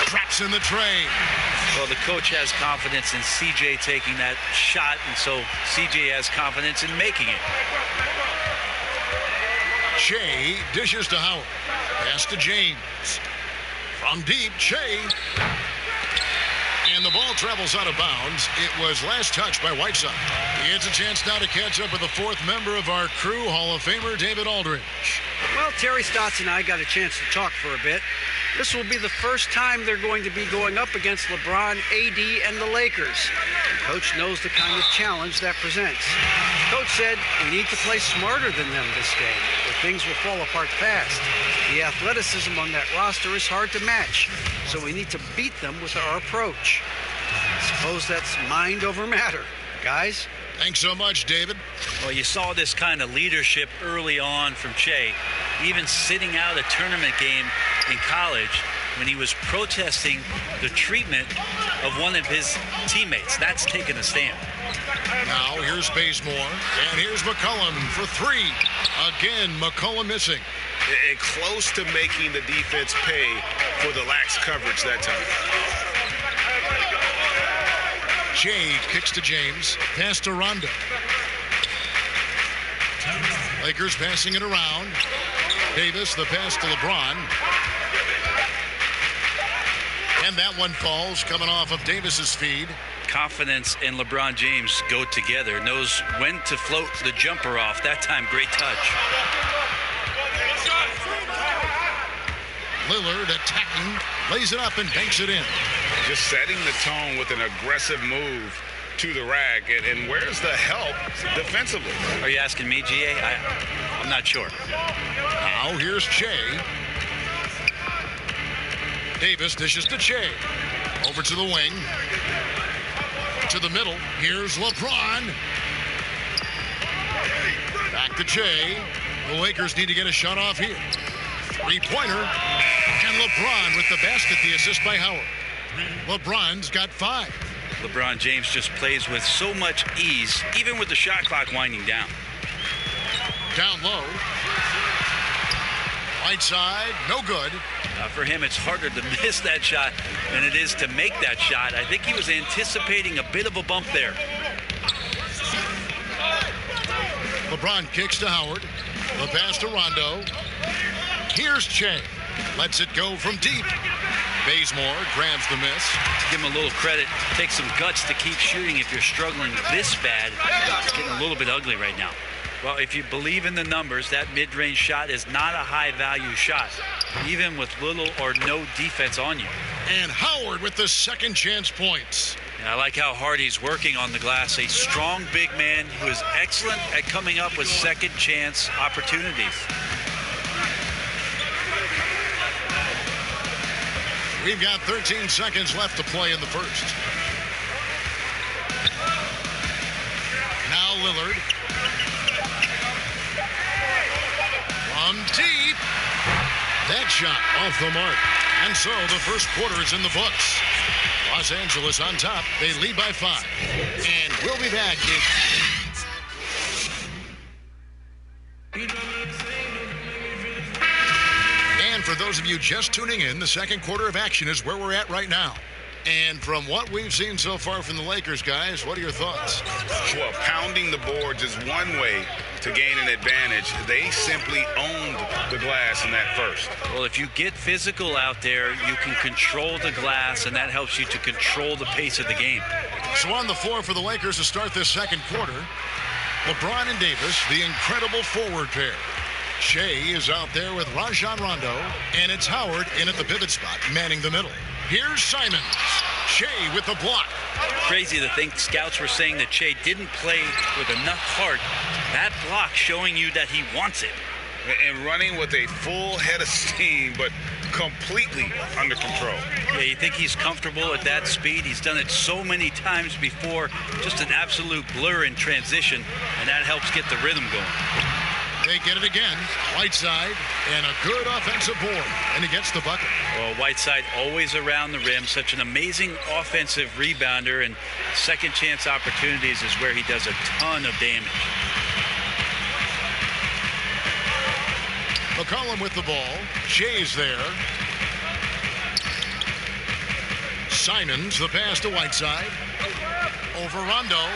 Drops in the tray. Well, the coach has confidence in CJ taking that shot, and so CJ has confidence in making it. Che dishes to Howard. Pass to James. From deep, Che. And the ball travels out of bounds. It was last touched by Whiteside. He has a chance now to catch up with the 4th member of our crew, Hall of Famer David Aldridge. Well, Terry Stotts and I got a chance to talk for a bit. This will be the first time they're going to be going up against LeBron, AD, and the Lakers. The coach knows the kind of challenge that presents. Coach said we need to play smarter than them this game, or things will fall apart fast. The athleticism on that roster is hard to match, so we need to beat them with our approach. I suppose that's mind over matter. Guys? Thanks so much, David. Well, you saw this kind of leadership early on from Che, even sitting out a tournament game in college when he was protesting the treatment of one of his teammates. That's taking a stand. Now here's Bazemore, and here's McCollum for 3. Again, McCollum missing. And close to making the defense pay for the lax coverage that time. Che kicks to James. Pass to Rondo. Lakers passing it around. Davis, the pass to LeBron. And that one falls, coming off of Davis's feed. Confidence and LeBron James go together. Knows when to float the jumper off. That time, great touch. Lillard attacking, lays it up and banks it in. Just setting the tone with an aggressive move to the rack. And where's the help defensively? Are you asking me, GA? I'm not sure. Now here's Che. Davis dishes to Che. Over to the wing. To the middle. Here's LeBron. Back to Che. The Lakers need to get a shot off here. 3-pointer. And LeBron with the basket, the assist by Howard. LeBron's got 5. LeBron James just plays with so much ease, even with the shot clock winding down. Down low. Whiteside, no good. For him, it's harder to miss that shot than it is to make that shot. I think he was anticipating a bit of a bump there. LeBron kicks to Howard. The pass to Rondo. Here's Che. Lets it go from deep. Bazemore grabs the miss. To give him a little credit, take some guts to keep shooting if you're struggling this bad. It's getting a little bit ugly right now. Well, if you believe in the numbers, that mid-range shot is not a high-value shot, even with little or no defense on you. And Howard with the second chance points. And I like how hard he's working on the glass. A strong big man who is excellent at coming up with second chance opportunities. We've got 13 seconds left to play in the first. Now Lillard. From deep. That shot off the mark. And so the first quarter is in the books. Los Angeles on top. They lead by 5. And we'll be back And for those of you just tuning in, the second quarter of action is where we're at right now. And from what we've seen so far from the Lakers, guys, what are your thoughts? Well, pounding the boards is one way to gain an advantage. They simply owned the glass in that first. Well, if you get physical out there, you can control the glass, and that helps you to control the pace of the game. So on the floor for the Lakers to start this second quarter, LeBron and Davis, the incredible forward pair. Shea is out there with Rajon Rondo, and it's Howard in at the pivot spot, manning the middle. Here's Simons. Shea with the block. Crazy to think scouts were saying that Shea didn't play with enough heart. That block showing you that he wants it. And running with a full head of steam, but completely under control. Yeah, you think he's comfortable at that speed? He's done it so many times before. Just an absolute blur in transition, and that helps get the rhythm going. They get it again. Whiteside, and a good offensive board, and he gets the bucket. Well, Whiteside always around the rim, such an amazing offensive rebounder, and second chance opportunities is where he does a ton of damage. McCollum with the ball. Shea's there. Simons, the pass to Whiteside. Over Rondo.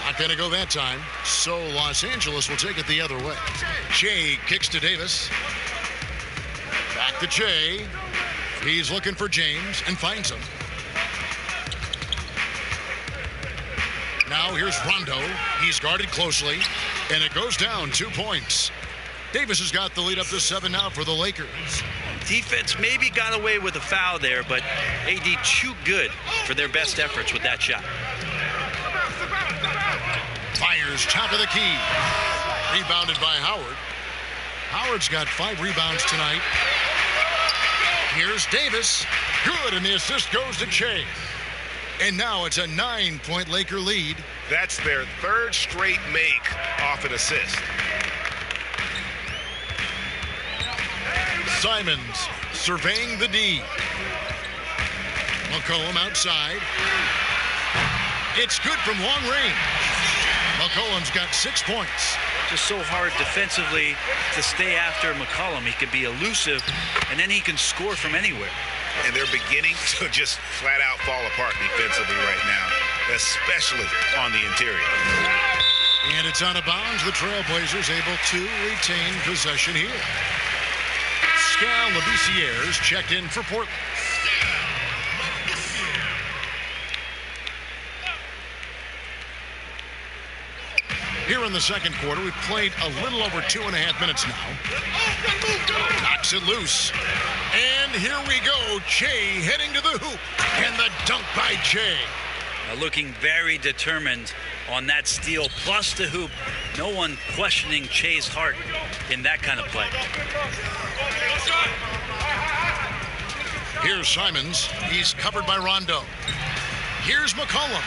Not going to go that time. So Los Angeles will take it the other way. Shea kicks to Davis. Back to Shea. He's looking for James and finds him. Now here's Rondo. He's guarded closely. And it goes down 2 points. Davis has got the lead up to 7 now for the Lakers. Defense maybe got away with a foul there, but AD too good for their best efforts with that shot. Fires top of the key. Rebounded by Howard. Howard's got 5 rebounds tonight. Here's Davis. Good, and the assist goes to Shea. And now it's a 9-point Laker lead. That's their 3rd straight make off an assist. Simons surveying the D. McCollum outside. It's good from long range. McCollum's got 6 points. Just so hard defensively to stay after McCollum. He can be elusive, and then he can score from anywhere. And they're beginning to just flat out fall apart defensively right now, especially on the interior. And it's out of bounds. The Trailblazers able to retain possession here. Skal Labissière's checked in for Portland. Here in the second quarter, we've played a little over 2.5 minutes now. Knocks it loose. And here we go. Shea heading to the hoop. And the dunk by Shea. Looking very determined on that steal, plus the hoop. No one questioning Shea's heart in that kind of play. Here's Simons. He's covered by Rondo. Here's McCollum.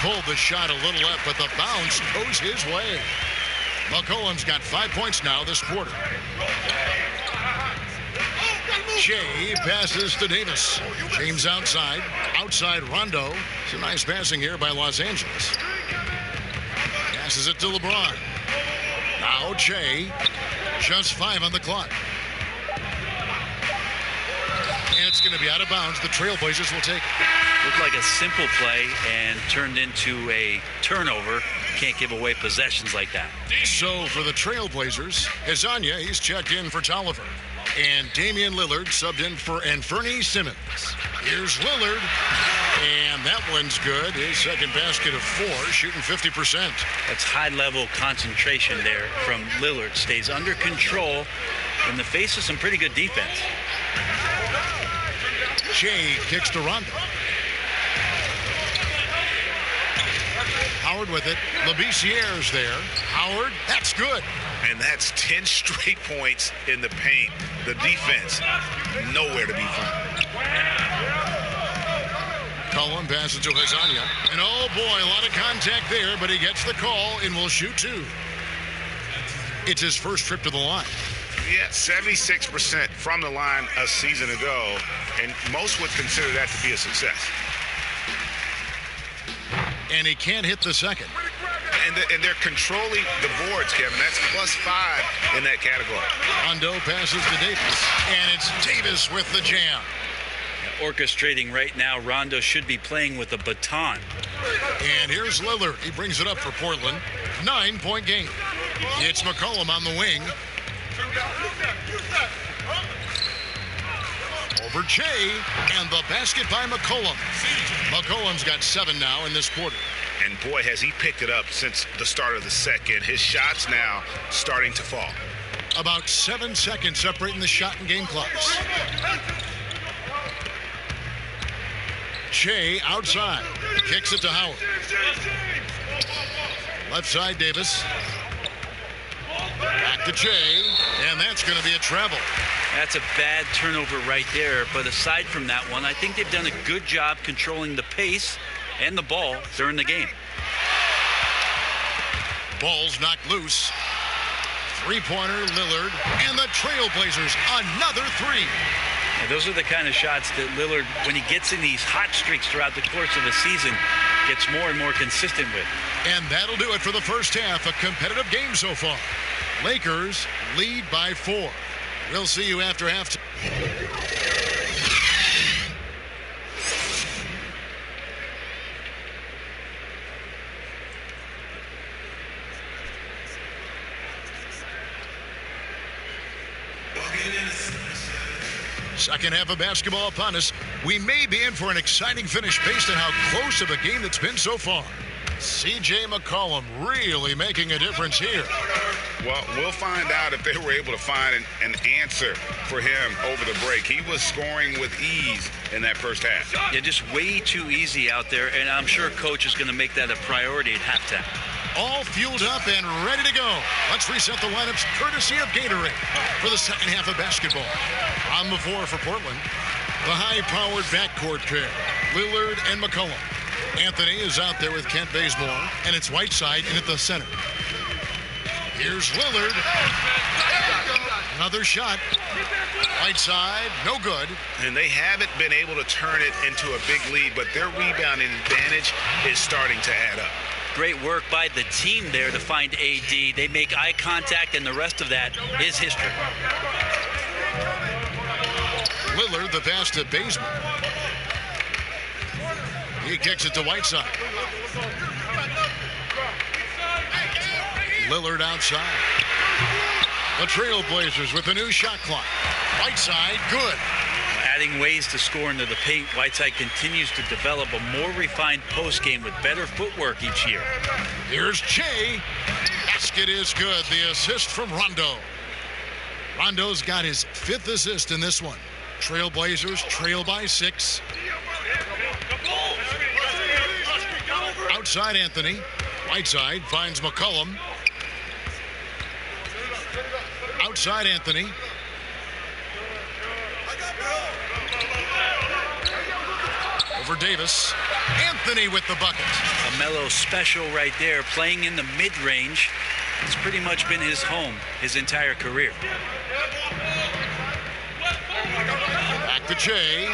Pulled the shot a little left, but the bounce goes his way. McCollum's got 5 points now this quarter. Shea passes to Davis. James outside. Outside Rondo. It's a nice passing here by Los Angeles. Passes it to LeBron. Now Shea. Just 5 on the clock. And it's going to be out of bounds. The Trailblazers will take it. Looked like a simple play and turned into a turnover. Can't give away possessions like that. So for the Trailblazers, Hezonja, he's checked in for Tolliver. And Damian Lillard subbed in for Anfernee Simmons. Here's Lillard. And that one's good. His second basket of 4, shooting 50%. That's high-level concentration there from Lillard. Stays under control in the face of some pretty good defense. Shea kicks to Rondo. Howard with it. Labissiere's there. Howard, that's good. And that's 10 straight points in the paint. The defense, nowhere to be found. Cullen passes to Hezonja. And oh boy, a lot of contact there, but he gets the call and will shoot 2. It's his first trip to the line. Yeah, 76% from the line a season ago, and most would consider that to be a success. And he can't hit the second. And they're controlling the boards, Kevin. That's +5 in that category. Rondo passes to Davis, and it's Davis with the jam. Orchestrating right now, Rondo should be playing with a baton. And here's Lillard. He brings it up for Portland. 9-point game. It's McCollum on the wing. Over Shea, and the basket by McCollum. McCollum's got 7 now in this quarter. And boy, has he picked it up since the start of the second. His shots now starting to fall. About 7 seconds separating the shot and game clocks. Shea outside. Kicks it to Howard. Left side, Davis. Back to Shea, and that's going to be a travel. That's a bad turnover right there, but aside from that one, I think they've done a good job controlling the pace and the ball during the game. Ball's knocked loose. Three-pointer, Lillard, and the Trailblazers, another 3. And those are the kind of shots that Lillard, when he gets in these hot streaks throughout the course of a season, gets more and more consistent with. And that'll do it for the first half. A competitive game so far. Lakers lead by 4. We'll see you after halftime. Second half of basketball upon us. We may be in for an exciting finish based on how close of a game that's been so far. C.J. McCollum really making a difference here. Well, we'll find out if they were able to find an answer for him over the break. He was scoring with ease in that first half. Yeah, just way too easy out there, and I'm sure Coach is going to make that a priority at halftime. All fueled up and ready to go. Let's reset the lineups courtesy of Gatorade for the second half of basketball. On the floor for Portland, the high-powered backcourt pair, Lillard and McCollum. Anthony is out there with Kent Bazemore, and it's Whiteside in at the center. Here's Lillard. Another shot. Whiteside, no good. And they haven't been able to turn it into a big lead, but their rebounding advantage is starting to add up. Great work by the team there to find AD. They make eye contact, and the rest of that is history. Lillard, the pass to Bazemore. He kicks it to Whiteside. Lillard outside. The Trailblazers with a new shot clock. Whiteside, good. Adding ways to score into the paint, Whiteside continues to develop a more refined post game with better footwork each year. Here's Shea. Basket is good. The assist from Rondo. Rondo's got his 5th assist in this one. Trailblazers trail by 6. Outside Anthony. Whiteside finds McCollum. Outside Anthony. Over Davis. Anthony with the bucket. A Melo special right there, playing in the mid-range. It's pretty much been his home his entire career. Back to Shea.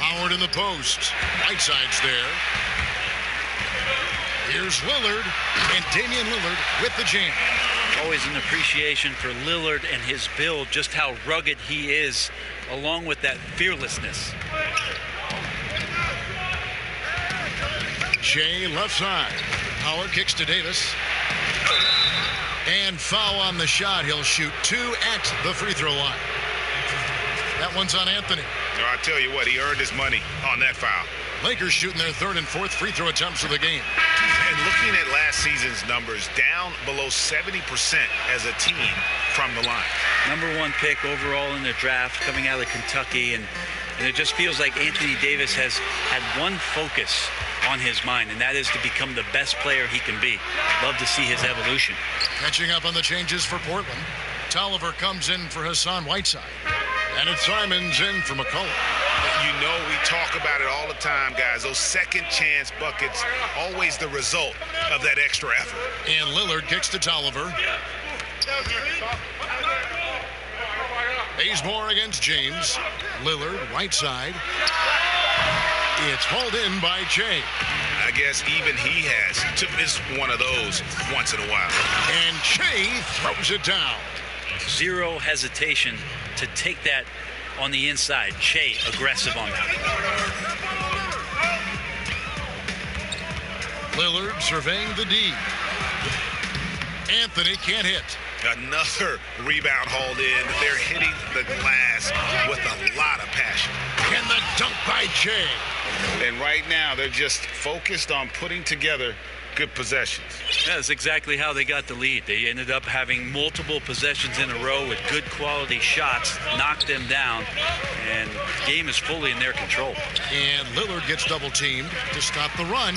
Howard in the post. Whiteside's there. Here's Lillard, and Damian Lillard with the jam. Always an appreciation for Lillard and his build, just how rugged he is, along with that fearlessness. Shea left side. Power kicks to Davis. And foul on the shot. He'll shoot 2 at the free throw line. That one's on Anthony. No, I tell you what, he earned his money on that foul. Lakers shooting their 3rd and 4th free throw attempts of the game. And looking at last season's numbers, down below 70% as a team from the line. #1 pick overall in the draft, coming out of Kentucky, and it just feels like Anthony Davis has had one focus on his mind, and that is to become the best player he can be. Love to see his evolution. Catching up on the changes for Portland. Tolliver comes in for Hassan Whiteside. And it's Simons in for McCullough. You know, we talk about it all the time, guys. Those second chance buckets, always the result of that extra effort. And Lillard kicks to Tolliver. Bazemore against James. Lillard, right side. It's hauled in by Shea. I guess even he has to miss one of those once in a while. And Shea throws it down. Zero hesitation to take that on the inside. Shea aggressive on that. Lillard surveying the D. Anthony can't hit. Another rebound hauled in. They're hitting the glass with a lot of passion. And the dunk by Shea. And right now, they're just focused on putting together good possessions. That's exactly how they got the lead. They ended up having multiple possessions in a row with good quality shots, knocked them down, and the game is fully in their control. And Lillard gets double teamed to stop the run.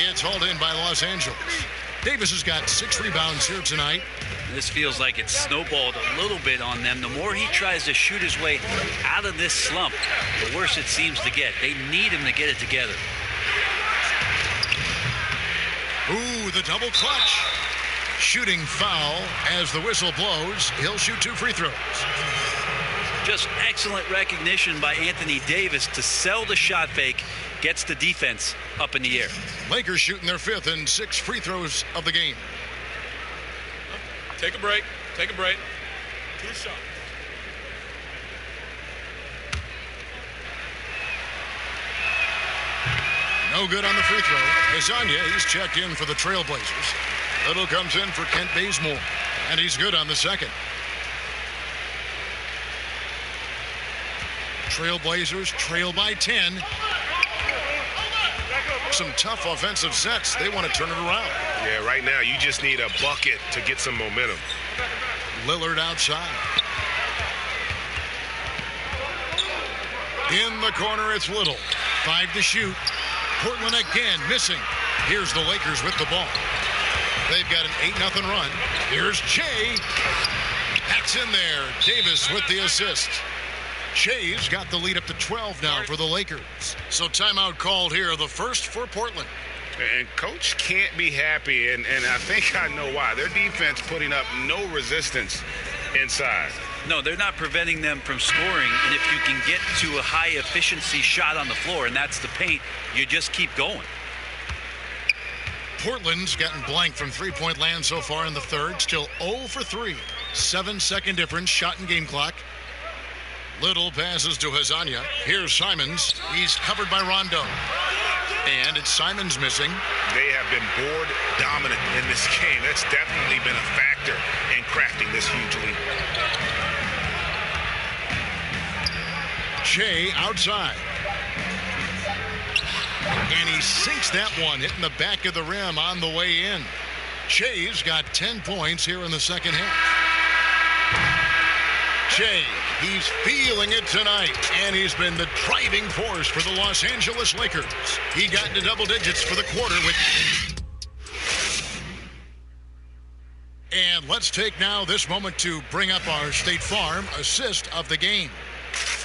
It's hauled in by Los Angeles. Davis has got 6 rebounds here tonight. This feels like it's snowballed a little bit on them. The more he tries to shoot his way out of this slump, the worse it seems to get. They need him to get it together. Ooh, the double clutch. Shooting foul as the whistle blows. He'll shoot 2 free throws. Just excellent recognition by Anthony Davis to sell the shot fake, gets the defense up in the air. Lakers shooting their 5th and 6th free throws of the game. Take a break. Take a break. 2 shots. No good on the free throw. Hasanya, he's checked in for the Trailblazers. Little comes in for Kent Bazemore, and he's good on the second. Trailblazers trail by 10. Some tough offensive sets. They want to turn it around. Yeah, right now you just need a bucket to get some momentum. Lillard outside. In the corner, it's Little. 5 to shoot. Portland again missing. Here's the Lakers with the ball. They've got an 8-0 run. Here's Shea. That's in there. Davis with the assist. Shea's got the lead up to 12 now for the Lakers. So timeout called here, the first for Portland. And Coach can't be happy, and I think I know why. Their defense putting up no resistance inside. No, they're not preventing them from scoring, and if you can get to a high-efficiency shot on the floor, and that's the paint, you just keep going. Portland's gotten blank from three-point land so far in the third. Still 0 for 3. 7-second difference, shot and game clock. Little passes to Hasanya. Here's Simons. He's covered by Rondo. And it's Simons missing. They have been board dominant in this game. That's definitely been a factor in crafting this huge lead. Shea outside. And he sinks that one, hitting the back of the rim on the way in. Shea's got 10 points here in the second half. Shea, he's feeling it tonight, and he's been the driving force for the Los Angeles Lakers. He got into double digits for the quarter with... And let's take now this moment to bring up our State Farm assist of the game.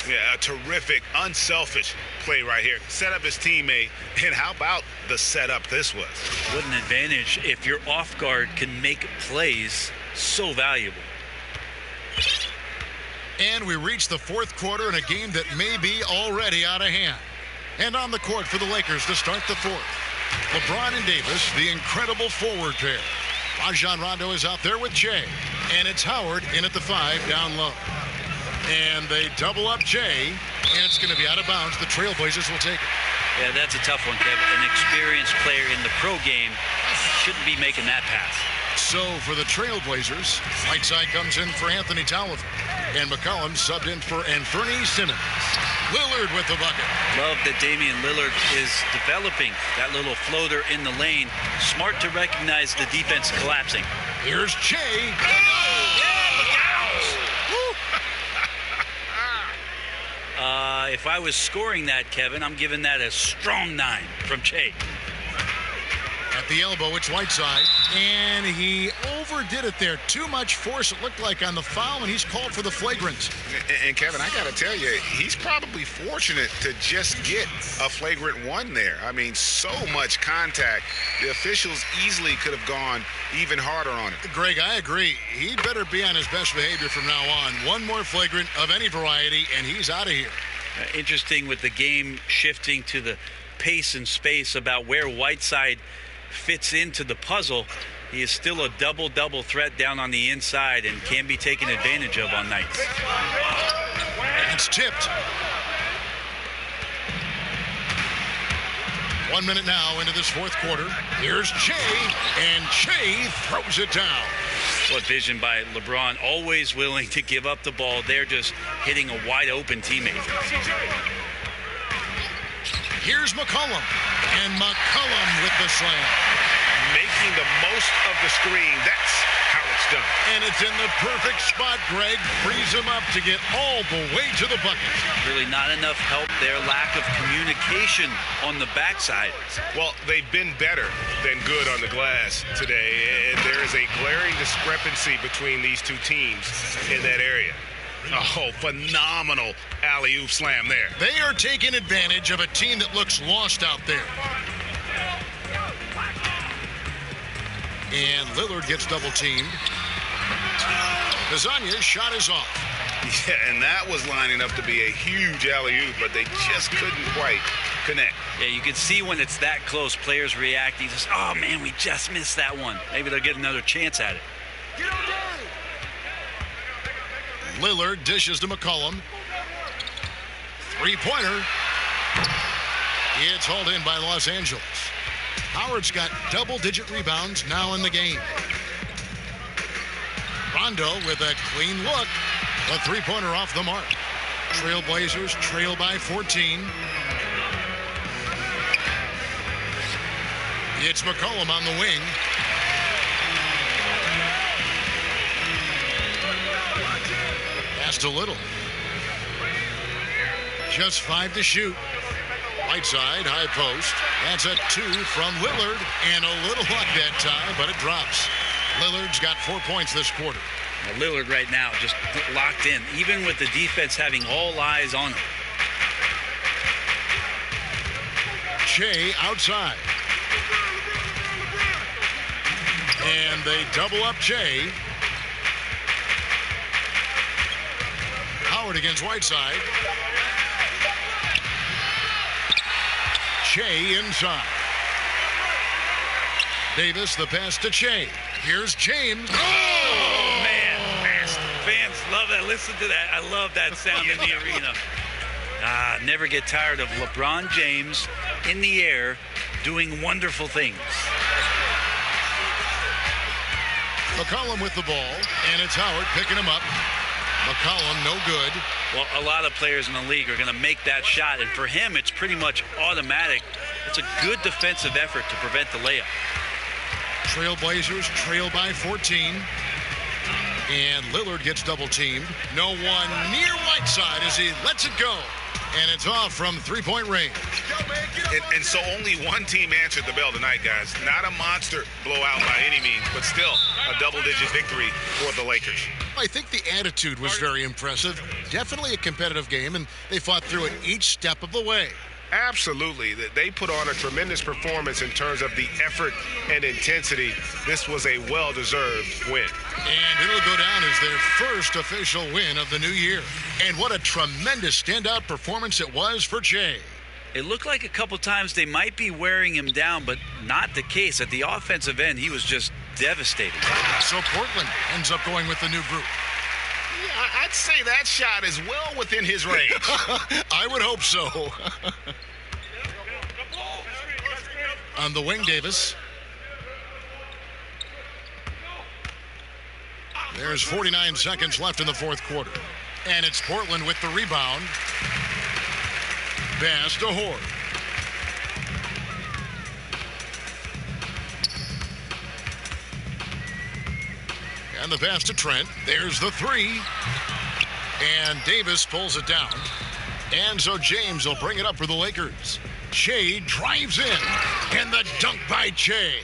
Yeah, a terrific, unselfish play right here. Set up his teammate, and how about the setup this was? What an advantage if your off guard can make plays so valuable. And we reach the fourth quarter in a game that may be already out of hand. And on the court for the Lakers to start the fourth. LeBron and Davis, the incredible forward pair. Rajon Rondo is out there with Jay. And it's Howard in at the 5 down low. And they double up Jay, and it's going to be out of bounds. The Trailblazers will take it. Yeah, that's a tough one, Kevin. An experienced player in the pro game shouldn't be making that pass. So for the Trailblazers, Whiteside comes in for Anthony Tolliver, and McCollum subbed in for Anthony Simmons. Lillard with the bucket. Love that Damian Lillard is developing that little floater in the lane. Smart to recognize the defense collapsing. Here's Jay. If I was scoring that, Kevin, I'm giving that a strong 9 from Che. At the elbow, it's Whiteside, and he overdid it there. Too much force, it looked like, on the foul, and he's called for the flagrant. And Kevin, I got to tell you, he's probably fortunate to just get a flagrant 1 there. I mean, so much contact. The officials easily could have gone even harder on it. Greg, I agree. He'd better be on his best behavior from now on. One more flagrant of any variety, and he's out of here. Interesting with the game shifting to the pace and space about where Whiteside fits into the puzzle. He is still a double-double threat down on the inside and can be taken advantage of on nights. It's tipped. 1 minute now into this fourth quarter. Here's Che, and Che throws it down. What vision by LeBron, always willing to give up the ball. They're just hitting a wide-open teammate. Here's McCollum, and McCollum with the slam. Making the most of the screen, that's how it's done. And it's in the perfect spot, Greg. Frees him up to get all the way to the bucket. Really not enough help there. Lack of communication on the backside. Well, they've been better than good on the glass today, and there is a glaring discrepancy between these two teams in that area. Oh, phenomenal alley-oop slam there. They are taking advantage of a team that looks lost out there. And Lillard gets double-teamed. Lasagna's shot is off. Yeah, and that was lining up to be a huge alley-oop, but they just couldn't quite connect. Yeah, you can see when it's that close, players reacting. Just, oh, man, we just missed that one. Maybe they'll get another chance at it. Lillard dishes to McCollum. Three-pointer. It's hauled in by Los Angeles. Howard's got double-digit rebounds now in the game. Rondo with a clean look. A three-pointer off the mark. Trailblazers trail by 14. It's McCollum on the wing. Pass to Little. Just 5 to shoot. Whiteside, high post. That's a 2 from Lillard, and a little luck that time, but it drops. Lillard's got 4 points this quarter. Now, Lillard right now just locked in, even with the defense having all eyes on him. Che outside. And they double up Che. Howard against Whiteside. Che inside. Davis, the pass to Che. Here's James. Oh, man. Fans love that. Listen to that. I love that sound in the arena. Never get tired of LeBron James in the air doing wonderful things. McCollum with the ball, and it's Howard picking him up. McCollum, no good. Well, a lot of players in the league are going to make that shot, and for him, it's pretty much automatic. It's a good defensive effort to prevent the layup. Trailblazers trail by 14. And Lillard gets double-teamed. No one near Whiteside as he lets it go. And it's off from three-point range. And so only one team answered the bell tonight, guys. Not a monster blowout by any means, but still a double-digit victory for the Lakers. I think the attitude was very impressive. Definitely a competitive game, and they fought through it each step of the way. Absolutely. They put on a tremendous performance in terms of the effort and intensity. This was a well-deserved win. And it'll go down as their first official win of the new year. And what a tremendous standout performance it was for Che. It looked like a couple times they might be wearing him down, but not the case. At the offensive end, he was just devastating. So Portland ends up going with the new group. Yeah, I'd say that shot is well within his range. I would hope so. On the wing, Davis. There's 49 seconds left in the fourth quarter. And it's Portland with the rebound. Pass to Horde. And the pass to Trent. There's the three. And Davis pulls it down. And so James will bring it up for the Lakers. Shea drives in. And the dunk by Shea.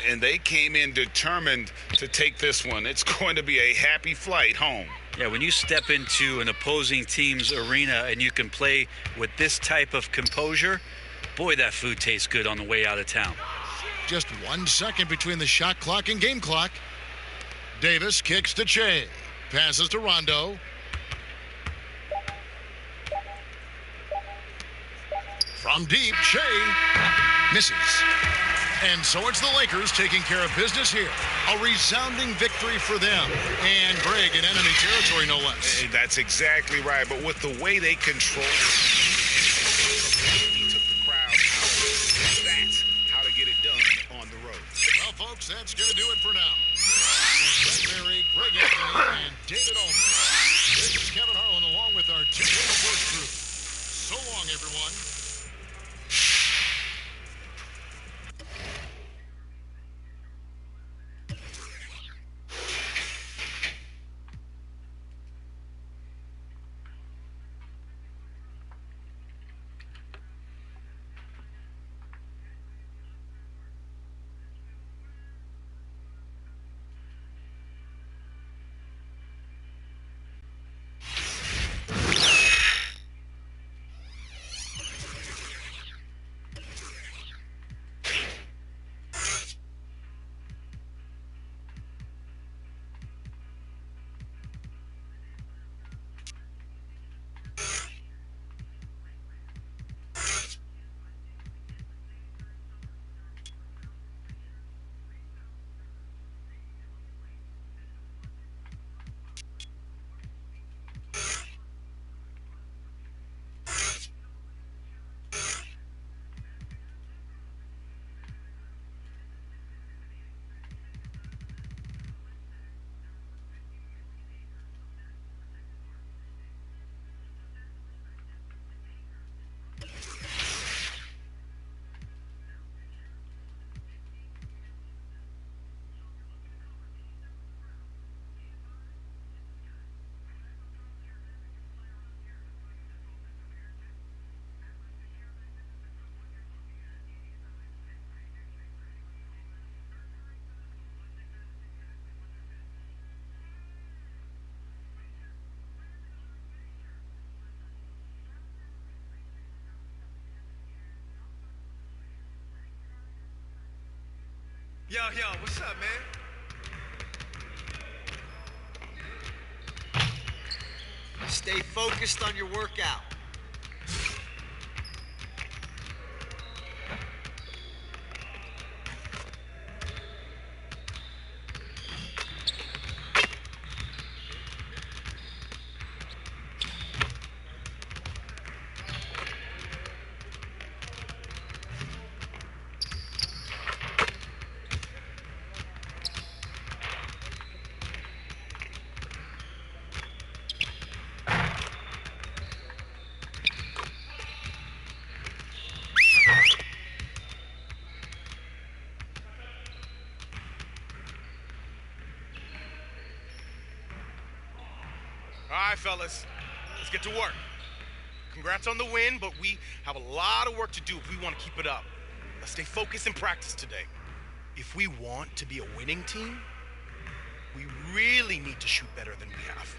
And they came in determined to take this one. It's going to be a happy flight home. Yeah, when you step into an opposing team's arena and you can play with this type of composure, boy, that food tastes good on the way out of town. Just 1 second between the shot clock and game clock. Davis kicks to Shea. Passes to Rondo. From deep, Shea misses. And so it's the Lakers taking care of business here. A resounding victory for them. And Greg in enemy territory, no less. That's exactly right. But with the way they control he took the crowd out. That's how to get it done on the road. Well, folks, that's going to do it for now. Greg Berry, Greg Anthony, and David Omen. This is Kevin Harlan along with our 2K Sports crew. So long, everyone. Yo, what's up, man? Stay focused on your workout. All right, fellas, let's get to work. Congrats on the win, but we have a lot of work to do if we want to keep it up. Let's stay focused in practice today. If we want to be a winning team, we really need to shoot better than we have.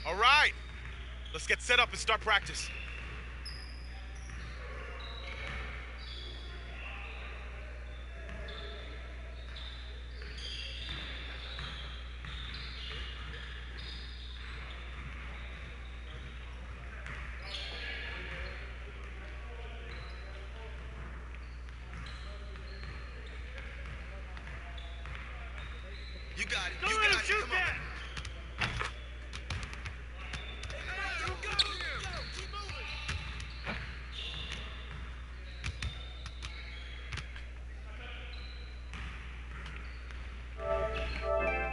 All right, let's get set up and start practice. You got it. Don't You let him got it. shoot Come on.